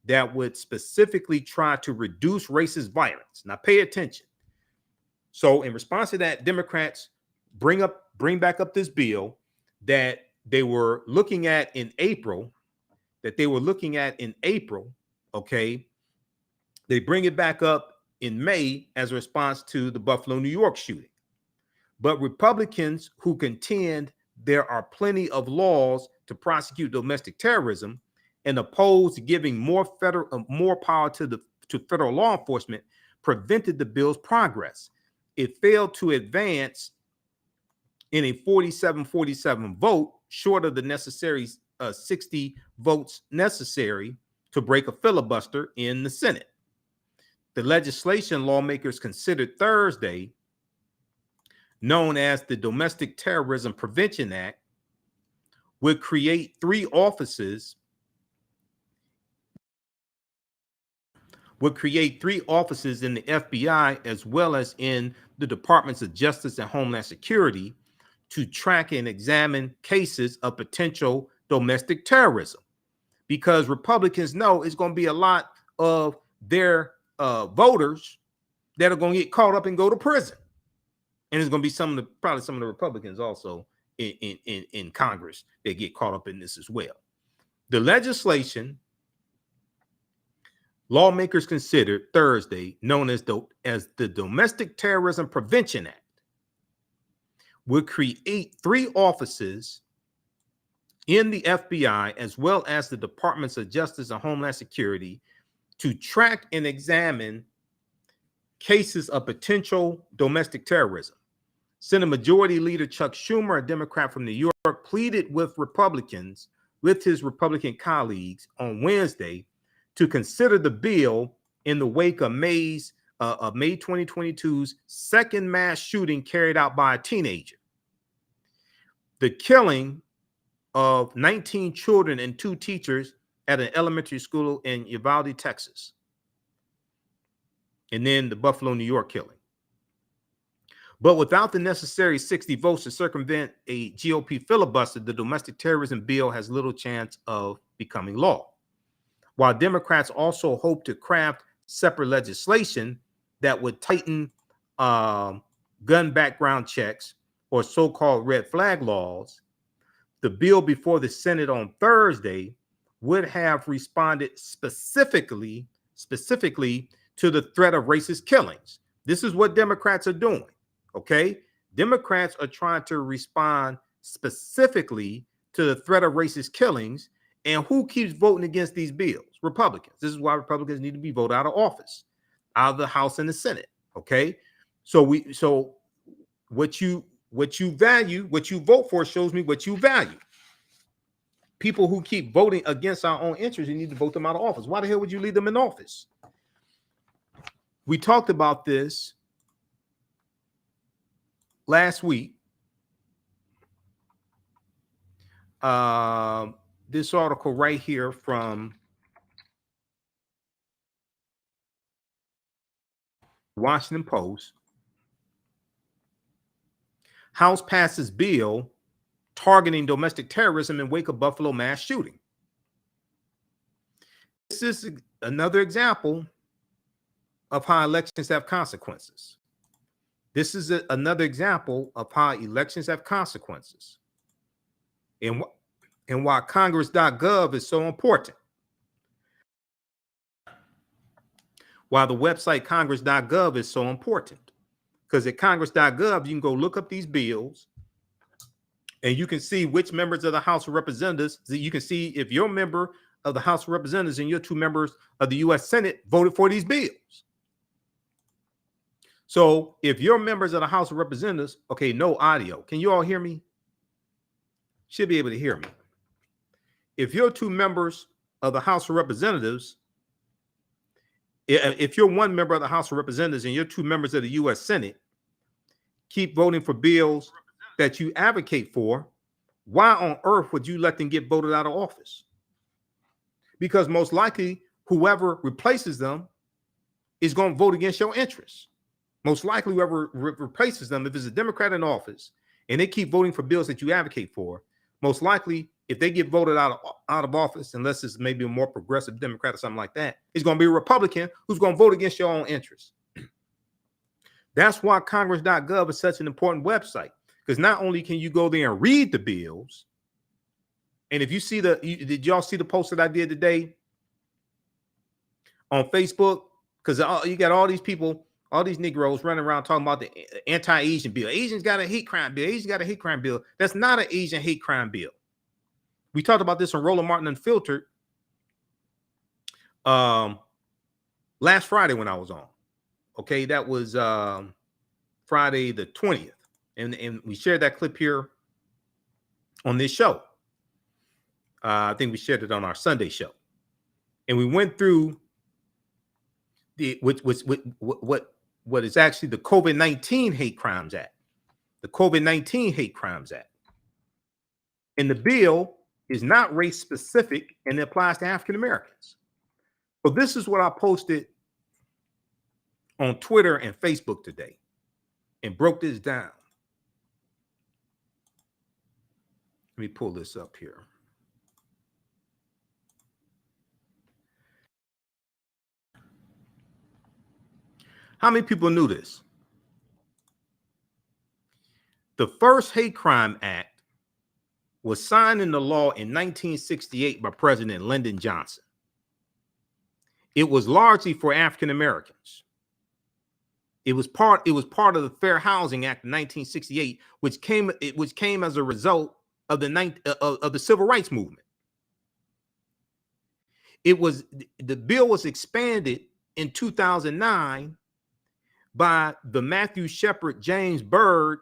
that would specifically try to reduce racist violence. Now, pay attention. So, in response to that, Democrats bring back up this bill that they were looking at in April. Okay, they bring it back up in May as a response to the Buffalo, New York shooting. But Republicans who contend there are plenty of laws to prosecute domestic terrorism and oppose giving more power to federal law enforcement prevented the bill's progress. It failed to advance in a 47-47 vote, short of the necessary 60 votes necessary to break a filibuster in the Senate. The legislation lawmakers considered Thursday, known as the Domestic Terrorism Prevention Act, would create three offices in the FBI as well as in the Departments of Justice and Homeland Security to track and examine cases of potential domestic terrorism, because Republicans know it's going to be a lot of their voters that are going to get caught up and go to prison. And it's going to be probably some of the Republicans also in Congress that get caught up in this as well. The legislation lawmakers considered Thursday, known as the Domestic Terrorism Prevention Act, would create three offices in the FBI as well as the Departments of Justice and Homeland Security to track and examine cases of potential domestic terrorism. Senate Majority Leader Chuck Schumer, a Democrat from New York, pleaded with his Republican colleagues on Wednesday to consider the bill in the wake of May 2022's second mass shooting carried out by a teenager. The killing of 19 children and 2 teachers at an elementary school in Uvalde, Texas. And then the Buffalo, New York killing. But without the necessary 60 votes to circumvent a GOP filibuster, the domestic terrorism bill has little chance of becoming law. While Democrats also hope to craft separate legislation that would tighten gun background checks or so-called red flag laws, the bill before the Senate on Thursday would have responded specifically to the threat of racist killings. This is what Democrats are doing, okay? Democrats are trying to respond specifically to the threat of racist killings. And who keeps voting against these bills? Republicans. This is why Republicans need to be voted out of office, out of the House and the Senate, okay? So what you value, what you vote for shows me what you value. People who keep voting against our own interests, you need to vote them out of office. Why the hell would you leave them in office? We talked about this last week. This article right here from Washington Post. House passes bill targeting domestic terrorism in wake of Buffalo mass shooting. This is another example of how elections have consequences. This is another example of how elections have consequences. And why Congress.gov is so important. Why the website Congress.gov is so important. Because at Congress.gov, you can go look up these bills and you can see which members of the House of Representatives. You can see if your member of the House of Representatives and your two members of the U.S. Senate voted for these bills. So if you're members of the House of Representatives, okay, no audio. Can you all hear me? Should be able to hear me. If you're two members of the House of Representatives, if you're one member of the House of Representatives and you're two members of the U.S. Senate, keep voting for bills that you advocate for, why on earth would you let them get voted out of office? Because most likely, whoever replaces them is going to vote against your interests. Most likely, whoever replaces them, if it's a Democrat in office and they keep voting for bills that you advocate for, most likely, if they get voted out of office, unless it's maybe a more progressive Democrat or something like that, it's going to be a Republican who's going to vote against your own interests. That's why Congress.gov is such an important website, because not only can you go there and read the bills, and if you see did y'all see the post that I did today on Facebook? Because you got all these people, all these Negroes running around talking about the anti-Asian bill. Asians got a hate crime bill. Asians got a hate crime bill. That's not an Asian hate crime bill. We talked about this on Roland Martin Unfiltered last Friday when I was on. Okay, that was Friday the 20th. And we shared that clip here on this show. I think we shared it on our Sunday show. And we went through what is actually the COVID-19 Hate Crimes Act. The COVID-19 Hate Crimes Act. And the bill is not race specific and it applies to African Americans. So this is what I posted on Twitter and Facebook today and broke this down. Let me pull this up here. How many people knew this? The first Hate Crime Act was signed into law in 1968 by President Lyndon Johnson. It was largely for African Americans. It was part of the Fair Housing Act of 1968, which came as a result of the Civil Rights Movement. The bill was expanded in 2009 by the Matthew Shepard James Byrd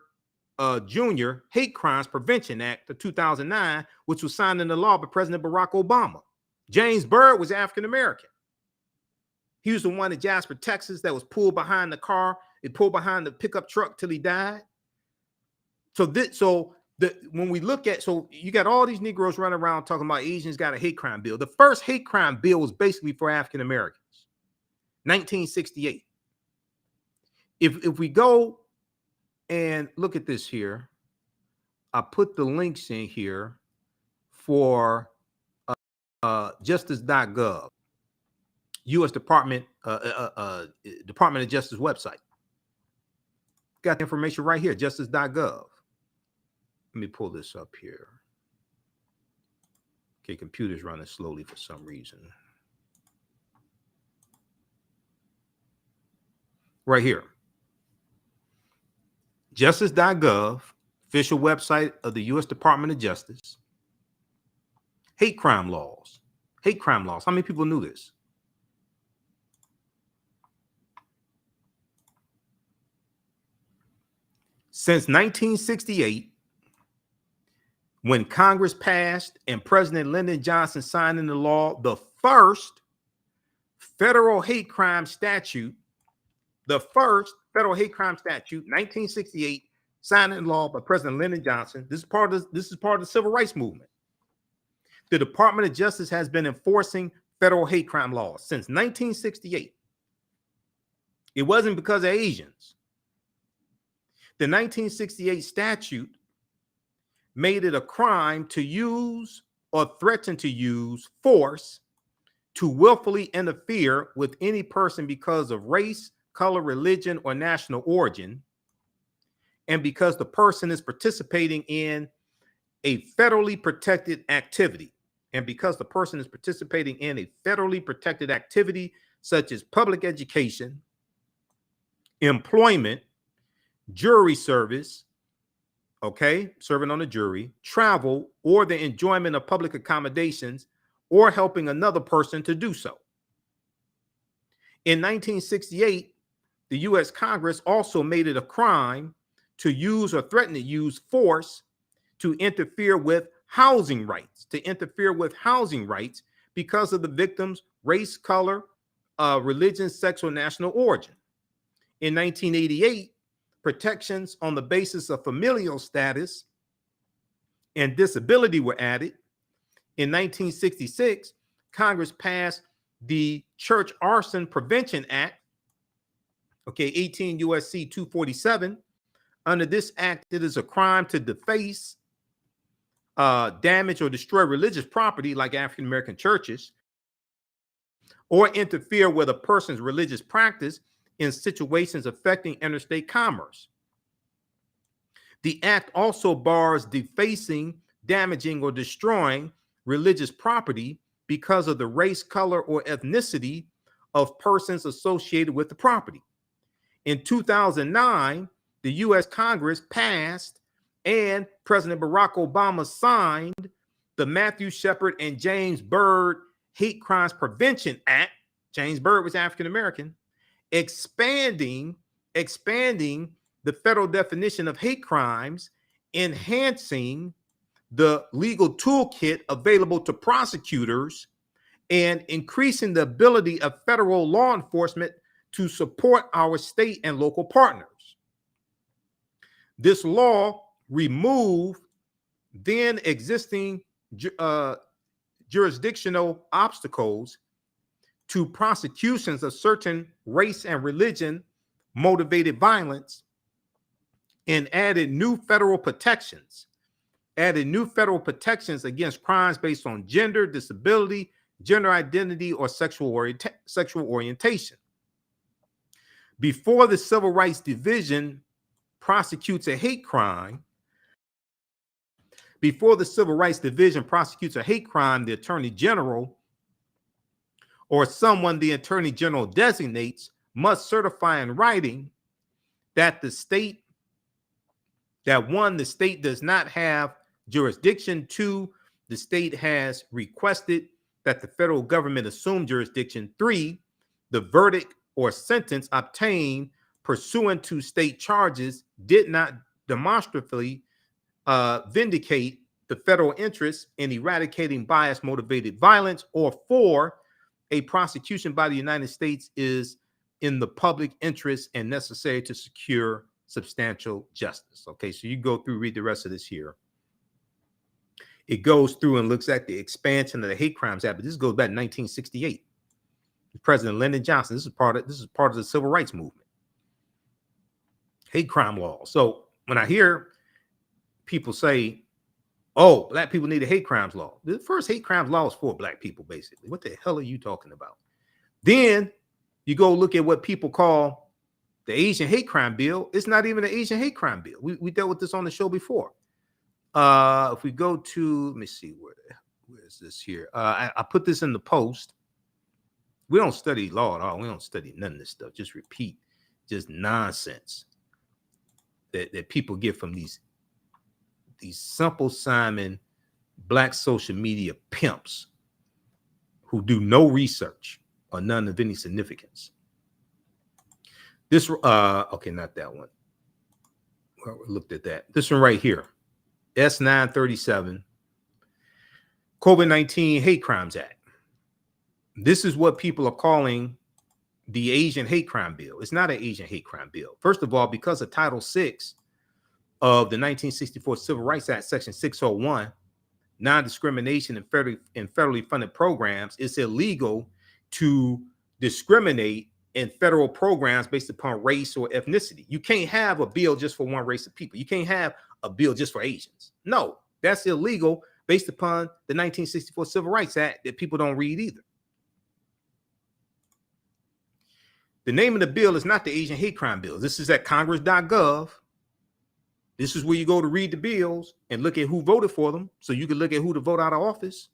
Jr. Hate Crimes Prevention Act of 2009, which was signed into law by President Barack Obama. James Byrd was African American. He was the one in Jasper, Texas, that was pulled behind the car. It pulled behind the pickup truck till he died. When we look at, so you got all these Negroes running around talking about Asians got a hate crime bill. The first hate crime bill was basically for African Americans, 1968. If we go and look at this here, I put the links in here for justice.gov, U.S. Department of Justice website. got the information right here, justice.gov. Let me pull this up here. Okay, computer's running slowly for some reason. Right here. Justice.gov, official website of the U.S. Department of Justice. Hate crime laws. Hate crime laws. How many people knew this? Since 1968, when Congress passed and President Lyndon Johnson signed into law the first federal hate crime statute, 1968, signed into law by President Lyndon Johnson. This is part of the civil rights movement. The Department of Justice has been enforcing federal hate crime laws since 1968. It wasn't because of Asians. The 1968 statute made it a crime to use or threaten to use force to willfully interfere with any person because of race, color, religion, or national origin, and because the person is participating in a federally protected activity. And because the person is participating in a federally protected activity, such as public education, employment, jury service, okay, serving on a jury, travel, or the enjoyment of public accommodations, or helping another person to do so. In 1968, the U.S. Congress also made it a crime to use or threaten to use force to interfere with housing rights, because of the victim's race, color, religion, sex, or national origin. In 1988, protections on the basis of familial status and disability were added. In 1966, Congress passed the Church Arson Prevention Act, okay, 18 U.S.C. 247. Under this act, it is a crime to deface, damage, or destroy religious property like African-American churches, or interfere with a person's religious practice in situations affecting interstate commerce. The act also bars defacing, damaging, or destroying religious property because of the race, color, or ethnicity of persons associated with the property. In 2009, the U.S. Congress passed and President Barack Obama signed the Matthew Shepard and James Byrd Hate Crimes Prevention Act. James Byrd was African-American, expanding the federal definition of hate crimes, enhancing the legal toolkit available to prosecutors, and increasing the ability of federal law enforcement to support our state and local partners. This law removed then existing jurisdictional obstacles to prosecutions of certain race and religion motivated violence, and added new federal protections against crimes based on gender, disability, gender identity, or sexual orientation. Before the Civil Rights Division prosecutes a hate crime, the Attorney General or someone the Attorney General designates must certify in writing that the state does not have jurisdiction. 2, the state has requested that the federal government assume jurisdiction. 3, the verdict or sentence obtained pursuant to state charges did not demonstrably vindicate the federal interest in eradicating bias motivated violence. Or 4, a prosecution by the United States is in the public interest and necessary to secure substantial justice. Okay, so you go through, read the rest of this here. It goes through and looks at the expansion of the Hate Crimes Act, but this goes back to 1968. President Lyndon Johnson. This is part of the civil rights movement. Hate crime law. So when I hear people say, "Oh, black people need a hate crimes law," the first hate crimes law is for black people, basically. What the hell are you talking about? Then you go look at what people call The Asian hate crime bill, it's not even an Asian hate crime bill. We dealt with this on the show before. If we go to, let me see, where is this here? I put this in the post. We don't study law at all. We don't study none of this stuff. Just repeat, just nonsense that people get from these Simple Simon black social media pimps who do no research or none of any significance. This, okay, not that one. Well, we looked at that. This one right here, S937, COVID-19 Hate Crimes Act. This is what people are calling the Asian hate crime bill. It's not an Asian hate crime bill. First of all, because of Title VI of the 1964 Civil Rights Act, Section 601, non-discrimination in federally funded programs, it's illegal to discriminate in federal programs based upon race or ethnicity. You can't have a bill just for one race of people. You can't have a bill just for Asians. No, that's illegal based upon the 1964 Civil Rights Act that people don't read either. The name of the bill is not the Asian hate crime bill. This is at congress.gov. This is where you go to read the bills and look at who voted for them, so you can look at who to vote out of office.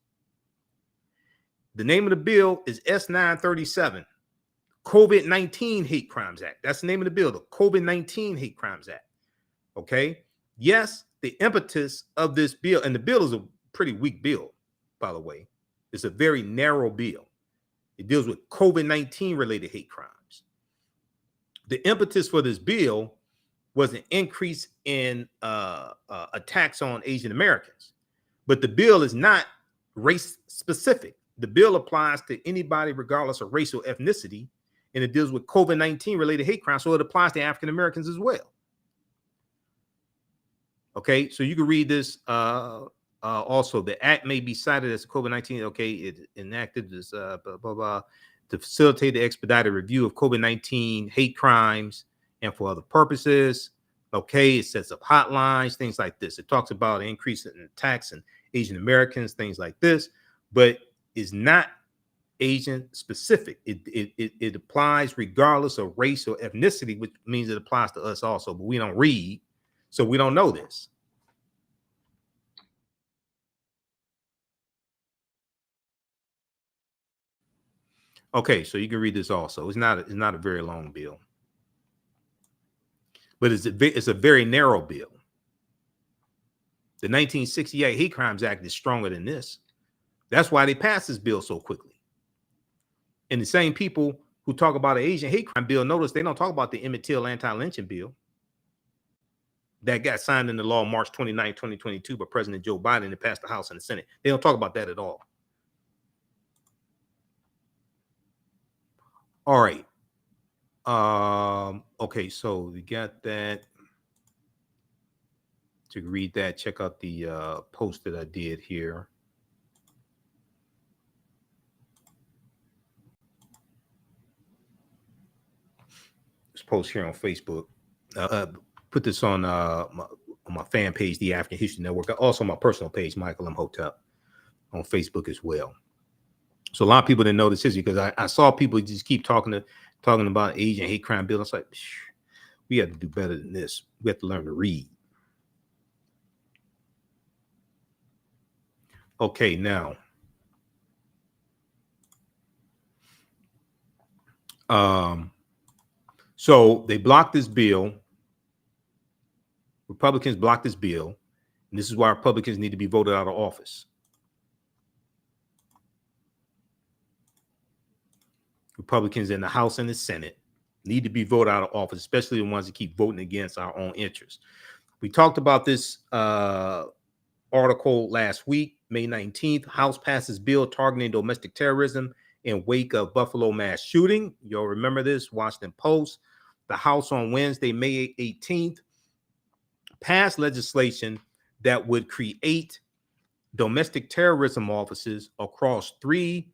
The name of the bill is S937, COVID-19 Hate Crimes Act. That's the name of the bill, the COVID-19 Hate Crimes Act. Okay? Yes, the impetus of this bill, and the bill is a pretty weak bill, by the way. It's a very narrow bill. It deals with COVID-19 related hate crimes. The impetus for this bill was an increase in attacks on Asian Americans. But the bill is not race specific. The bill applies to anybody regardless of race or ethnicity, and it deals with COVID-19 related hate crimes, so it applies to African Americans as well. Okay, so you can read this. Also, the act may be cited as COVID-19. Okay, it enacted this blah, blah, blah, to facilitate the expedited review of COVID-19 hate crimes and for other purposes. Okay, it sets up hotlines, things like this. It talks about an increase in attacks on Asian Americans, things like this, but it's not Asian specific. It applies regardless of race or ethnicity, which means it applies to us also, but we don't read, so we don't know this. Okay, so you can read this also. It's not a very long bill, but it's a very narrow bill. The 1968 Hate Crimes Act is stronger than this. That's why they passed this bill so quickly. And the same people who talk about an Asian hate crime bill, notice they don't talk about the Emmett Till anti-lynching bill that got signed into law March 29, 2022 by President Joe Biden and passed the House and the Senate. They don't talk about that at all. All right. Okay, so we got that. To read that, check out the post that I did here. This post here on Facebook. Put this on my fan page, the African History Network. Also my personal page, Michael Imhotep, on Facebook as well. So a lot of people didn't know this history because I saw people just keep talking about Asian hate crime bill. It's like, we have to do better than this. We have to learn to read. Okay, now. So they blocked this bill. Republicans blocked this bill. And this is why Republicans need to be voted out of office. Republicans in the House and the Senate need to be voted out of office, especially the ones that keep voting against our own interests. We talked about this article last week, May 19th. House passes bill targeting domestic terrorism in wake of Buffalo mass shooting. You'll remember this, Washington Post. The House on Wednesday, May 18th, passed legislation that would create domestic terrorism offices across 3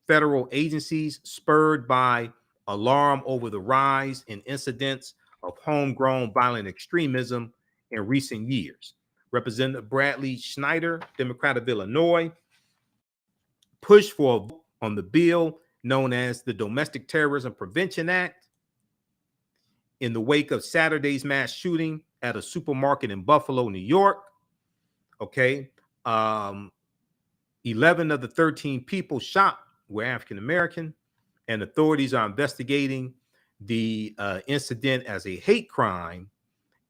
federal agencies, spurred by alarm over the rise in incidents of homegrown violent extremism in recent years. Representative Bradley Schneider, Democrat of Illinois, pushed for a vote on the bill known as the Domestic Terrorism Prevention Act. in the wake of Saturday's mass shooting at a supermarket in Buffalo, New York. Okay. 11 of the 13 people shot were African American, and authorities are investigating the incident as a hate crime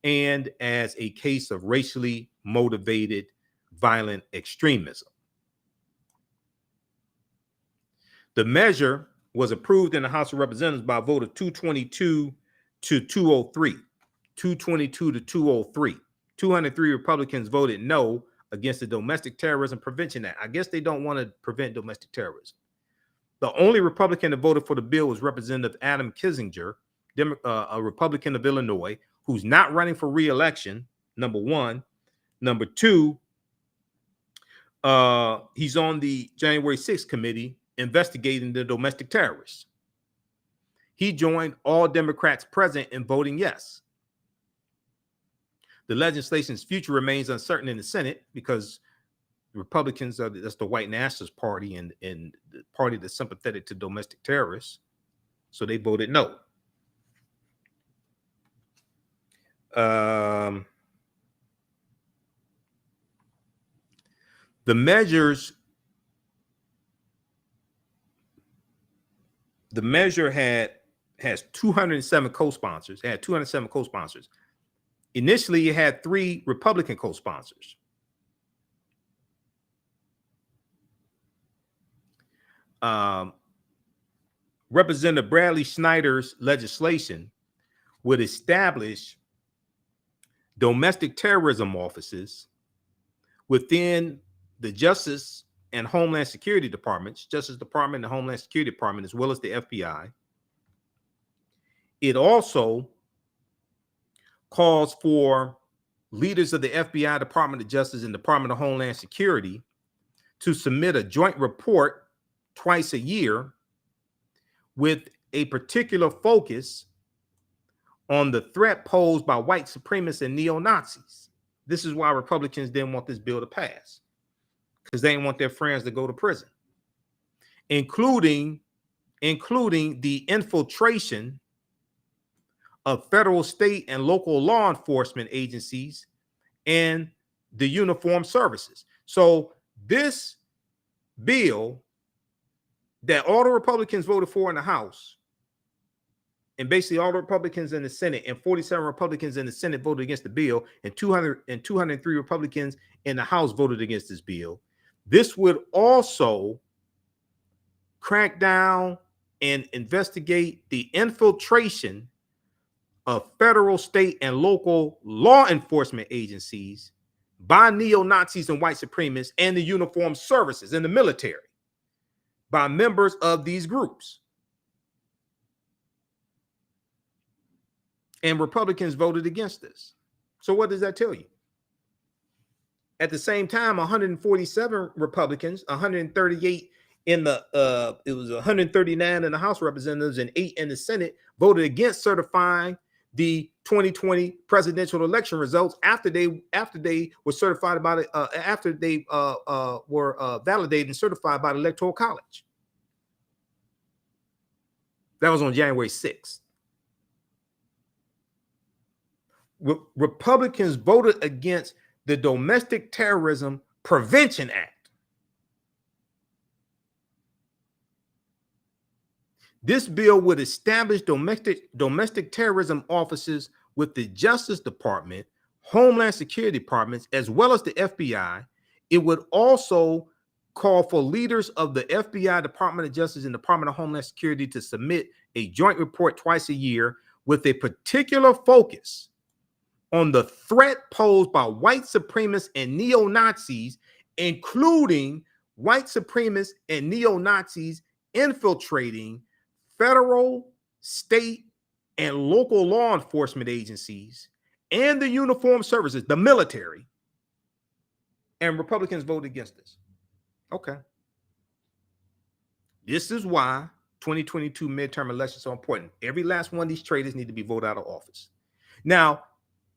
and as a case of racially motivated violent extremism. The measure was approved in the House of Representatives by a vote of 222 to 203. 222 to 203. 203 Republicans voted no against the Domestic Terrorism Prevention Act. I guess they don't want to prevent domestic terrorism. The only Republican that voted for the bill was Representative Adam Kinzinger, a Republican of Illinois, who's not running for re-election, number one. Number two, he's on the January 6th committee investigating the domestic terrorists. He joined all Democrats present in voting yes. The legislation's future remains uncertain in the Senate because the Republicans that's the white nationalist party and the party that's sympathetic to domestic terrorists. So they voted no. The measure has 207 co-sponsors. It had 207 co-sponsors. Initially, it had 3 Republican co-sponsors. Representative Bradley Snyder's legislation would establish domestic terrorism offices within the Justice and Homeland Security Departments, Justice Department and Homeland Security Department, as well as the FBI. It also calls for leaders of the FBI, Department of Justice, and Department of Homeland Security to submit a joint report twice a year with a particular focus on the threat posed by white supremacists and neo-Nazis. This is why Republicans didn't want this bill to pass, because they didn't want their friends to go to prison, including the infiltration of federal, state, and local law enforcement agencies and the uniformed services. So this bill that all the Republicans voted for in the House, and basically all the Republicans in the Senate and 47 Republicans in the Senate voted against the bill, and 203 Republicans in the House voted against this bill. This would also crack down and investigate the infiltration of federal, state, and local law enforcement agencies by neo-Nazis and white supremacists and the uniformed services and the military by members of these groups. And Republicans voted against this. So what does that tell you? At the same time, 147 Republicans, 138 in the it was 139 in the House of Representatives and 8 in the Senate voted against certifying the 2020 presidential election results after they were certified by the after they were validated and certified by the Electoral College. That was on January 6th. Republicans voted against the Domestic Terrorism Prevention Act. This bill would establish domestic terrorism offices with the Justice Department, Homeland Security Departments, as well as the FBI. It would also call for leaders of the FBI, Department of Justice, and Department of Homeland Security to submit a joint report twice a year with a particular focus on the threat posed by white supremacists and neo-Nazis, including white supremacists and neo-Nazis infiltrating federal, state, and local law enforcement agencies and the uniformed services, the military. And Republicans voted against this. Okay. This is why 2022 midterm elections are important. Every last one of these traitors need to be voted out of office. Now,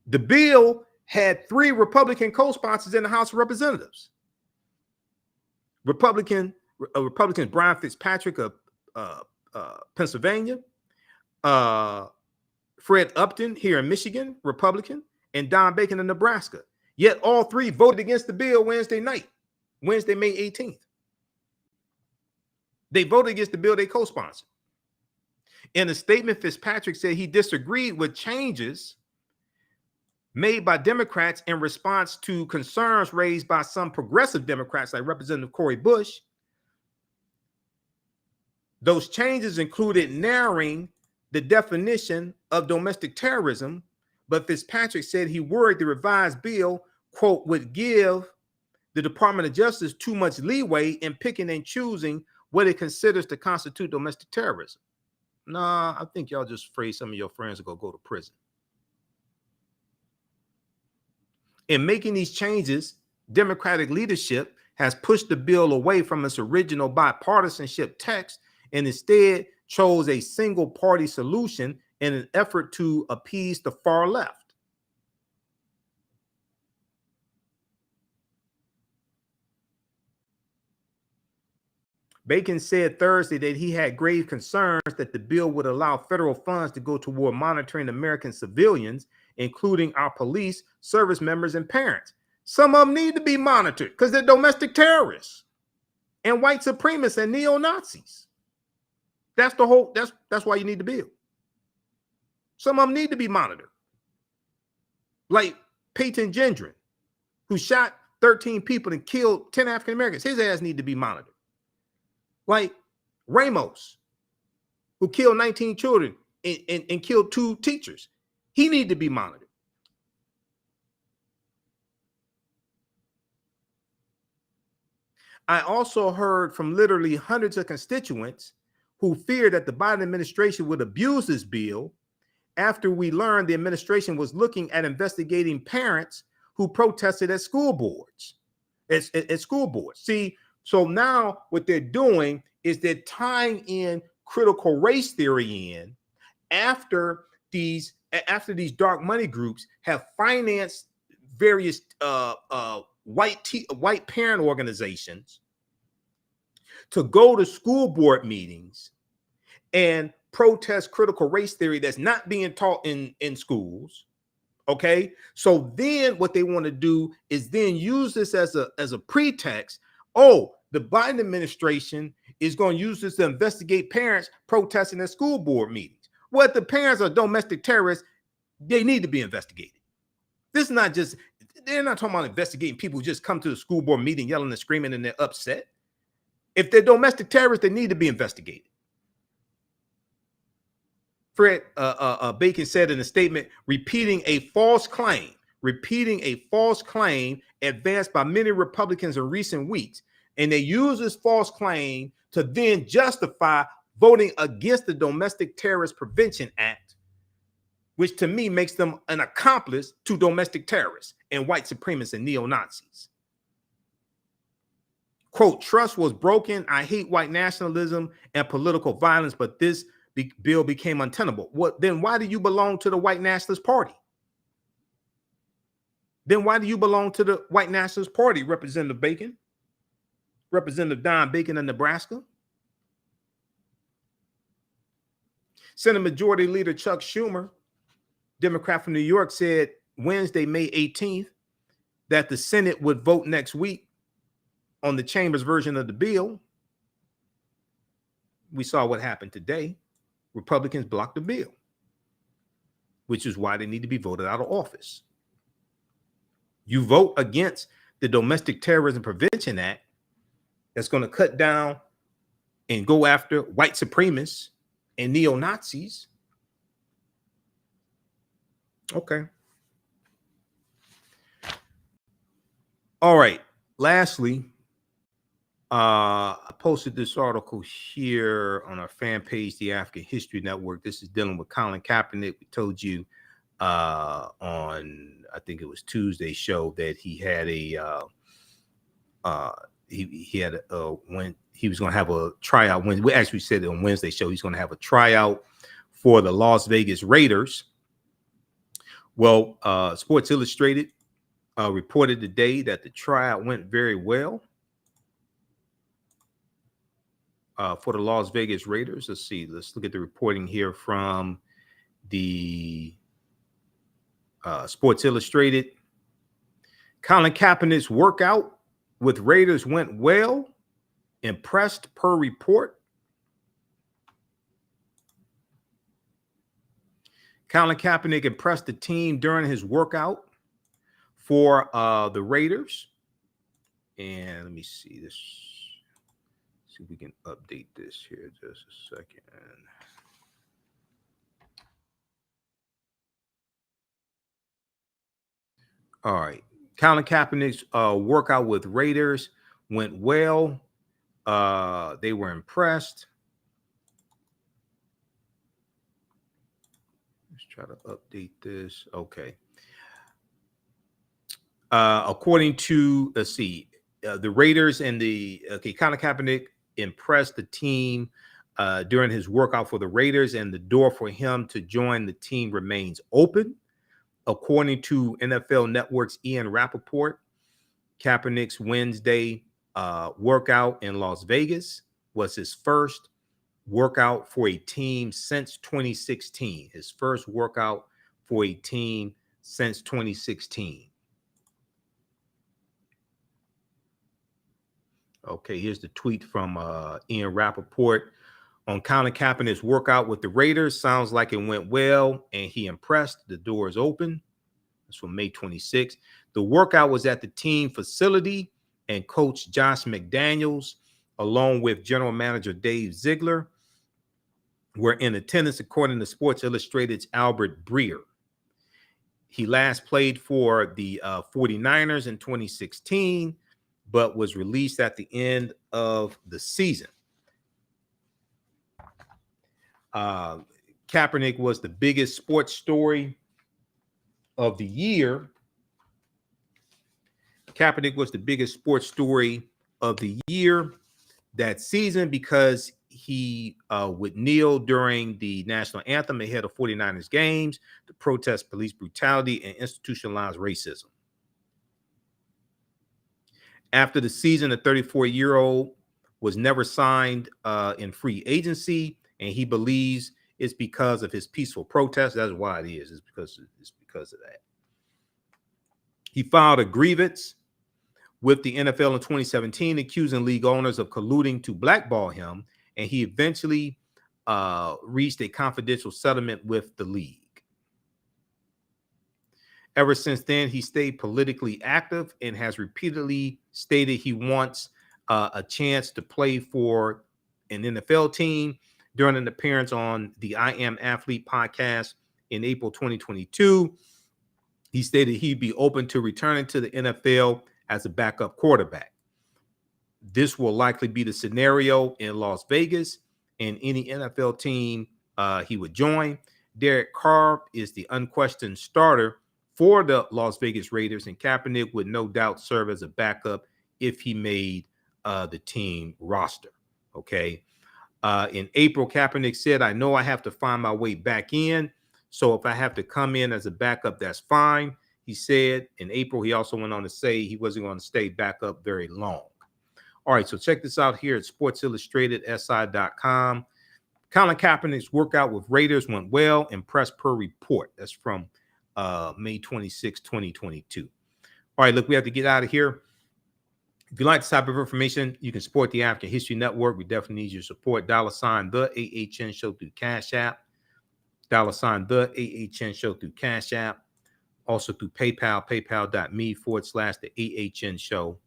the bill had 3 Republican co-sponsors in the House of Representatives. Republican Brian Fitzpatrick of Pennsylvania, Fred Upton here in Michigan, Republican, and Don Bacon in Nebraska. Yet all three voted against the bill Wednesday night, Wednesday, May 18th. They voted against the bill they co-sponsored. In a statement, Fitzpatrick said he disagreed with changes made by Democrats in response to concerns raised by some progressive Democrats like Representative Cori Bush. Those changes included narrowing the definition of domestic terrorism, but Fitzpatrick said he worried the revised bill, quote, would give the Department of Justice too much leeway in picking and choosing what it considers to constitute domestic terrorism. Nah, I think y'all just afraid some of your friends will go to prison. In making these changes, Democratic leadership has pushed the bill away from its original bipartisanship text and instead chose a single party solution in an effort to appease the far left. Bacon said Thursday that he had grave concerns that the bill would allow federal funds to go toward monitoring American civilians, including our police, service members, and parents. Some of them need to be monitored because they're domestic terrorists and white supremacists and neo-Nazis. That's the whole, that's why you need the bill. Some of them need to be monitored. Like Peyton Gendron, who shot 13 people and killed 10 African Americans. His ass need to be monitored. Like Ramos, who killed 19 children and killed 2 teachers. He need to be monitored. I also heard from literally hundreds of constituents who feared that the Biden administration would abuse this bill after we learned the administration was looking at investigating parents who protested at school boards. At school boards. See, so now what they're doing is they're tying in critical race theory in after these dark money groups have financed various white parent organizations to go to school board meetings and protest critical race theory that's not being taught in schools. Okay, so then what they want to do is then use this as a pretext. Oh, the Biden administration is going to use this to investigate parents protesting at school board meetings. Well, if the parents are domestic terrorists, they need to be investigated. This is not just, they're not talking about investigating people who just come to the school board meeting yelling and screaming and they're upset. If they're domestic terrorists, they need to be investigated. Fred Bacon said in a statement, repeating a false claim advanced by many Republicans in recent weeks. And they use this false claim to then justify voting against the Domestic Terrorist Prevention Act, which to me makes them an accomplice to domestic terrorists and white supremacists and neo-Nazis. Quote, trust was broken. I hate white nationalism and political violence, but this bill became untenable. What then? Why do you belong to the white nationalist party? Then why do you belong to the white nationalist party, Representative Bacon? Representative Don Bacon of Nebraska? Senate Majority Leader Chuck Schumer, Democrat from New York, said Wednesday, May 18th, that the Senate would vote next week on the chamber's version of the bill. We saw what happened today. Republicans blocked the bill, which is why they need to be voted out of office. You vote against the Domestic Terrorism Prevention Act that's going to cut down and go after white supremacists and neo-Nazis. Okay. All right. Lastly, I posted this article here on our fan page, the African History Network. This is dealing with Colin Kaepernick. We told you on, I think it was Tuesday's show, that he had when he was going to have a tryout. When we actually said it on Wednesday's show, he's going to have a tryout for the Las Vegas Raiders. Well, Sports Illustrated reported today that the tryout went very well for the Las Vegas Raiders. Let's see. Let's look at the reporting here from the Sports Illustrated. Colin Kaepernick's workout with Raiders went well. Impressed per report. Colin Kaepernick impressed the team during his workout for the Raiders. And let me see this. See if we can update this here just a second. All right. Colin Kaepernick's workout with Raiders went well. They were impressed. Let's try to update this. Okay. According to, let's see, the Raiders and Colin Kaepernick impressed the team during his workout for the Raiders, and the door for him to join the team remains open. According to NFL Network's Ian Rappaport, Kaepernick's Wednesday workout in Las Vegas was his first workout for a team since 2016. His first workout for a team since 2016. Okay, here's the tweet from Ian Rappaport. On Colin Kaepernick's workout with the Raiders, sounds like it went well and he impressed. The door is open. That's from May 26th. The workout was at the team facility, and Coach Josh McDaniels, along with General Manager Dave Ziegler, were in attendance, according to Sports Illustrated's Albert Breer. He last played for the 49ers in 2016, but was released at the end of the season. Kaepernick was the biggest sports story of the year. Kaepernick was the biggest sports story of the year that season because he would kneel during the national anthem ahead of 49ers games to protest police brutality and institutionalized racism. After the season, the 34-year-old was never signed in free agency, and he believes it's because of his peaceful protest. That's why it is. It's because of that. He filed a grievance with the NFL in 2017, accusing league owners of colluding to blackball him, and he eventually reached a confidential settlement with the league. Ever since then, he stayed politically active and has repeatedly stated he wants a chance to play for an NFL team. During an appearance on the I Am Athlete podcast in April 2022, he stated he'd be open to returning to the NFL as a backup quarterback. This will likely be the scenario in Las Vegas and any NFL team he would join. Derek Carr is the unquestioned starter for the Las Vegas Raiders, and Kaepernick would no doubt serve as a backup if he made the team roster. Okay. In April, Kaepernick said, "I know I have to find my way back in. So if I have to come in as a backup, that's fine." He said in April. He also went on to say he wasn't going to stay back up very long. All right, so check this out here at Sports Illustrated, SI.com. Colin Kaepernick's workout with Raiders went well, impressed per report. That's from May 26, 2022. All right, look, we have to get out of here. If you like this type of information, you can support the African History Network. We definitely need your support. $ the AHN Show through Cash App. $ the AHN Show through Cash App. Also through PayPal, paypal.me/the AHN Show.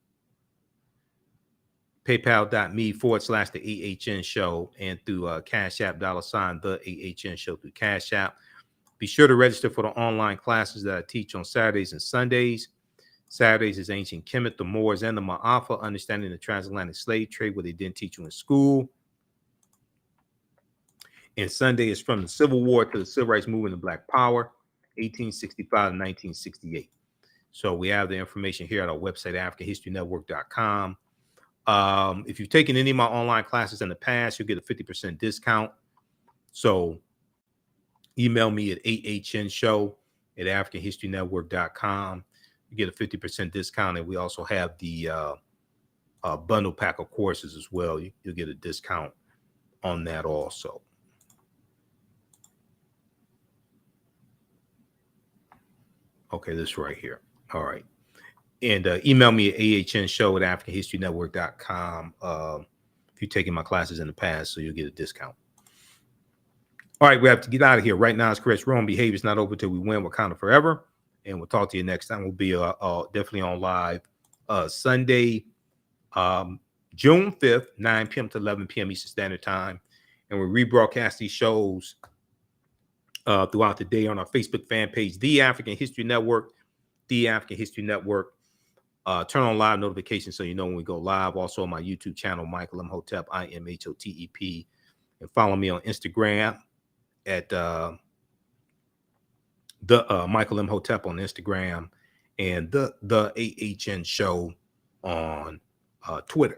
PayPal.me/the AHN Show, and through Cash App, $ the AHN Show through Cash App. Be sure to register for the online classes that I teach on Saturdays and Sundays. Saturdays is Ancient Kemet, the Moors, and the Ma'afa, understanding the transatlantic slave trade, where they didn't teach you in school. And Sunday is from the Civil War to the Civil Rights Movement and Black Power, 1865 to 1968. So we have the information here at our website, AfricanHistoryNetwork.com. If you've taken any of my online classes in the past, you'll get a 50% discount. So email me at AHNshow@AfricanHistoryNetwork.com. You get a 50% discount, and we also have the bundle pack of courses as well. You'll get a discount on that also. Okay, this right here. All right. And email me at AHNshow@AfricanHistoryNetwork.com if you've taken my classes in the past, so you'll get a discount. All right, we have to get out of here. Right now, it's Chris. Wrong behavior is not over till we win Wakanda forever. And we'll talk to you next time. We'll be definitely on live Sunday, June 5th, 9 p.m. to 11 p.m. Eastern Standard Time. And we rebroadcast these shows throughout the day on our Facebook fan page, The African History Network, The African History Network. Turn on live notifications so you know when we go live. Also on my YouTube channel, Michael Imhotep, IMHOTEP. And follow me on Instagram at Michael Imhotep on Instagram, and the AHN Show on Twitter.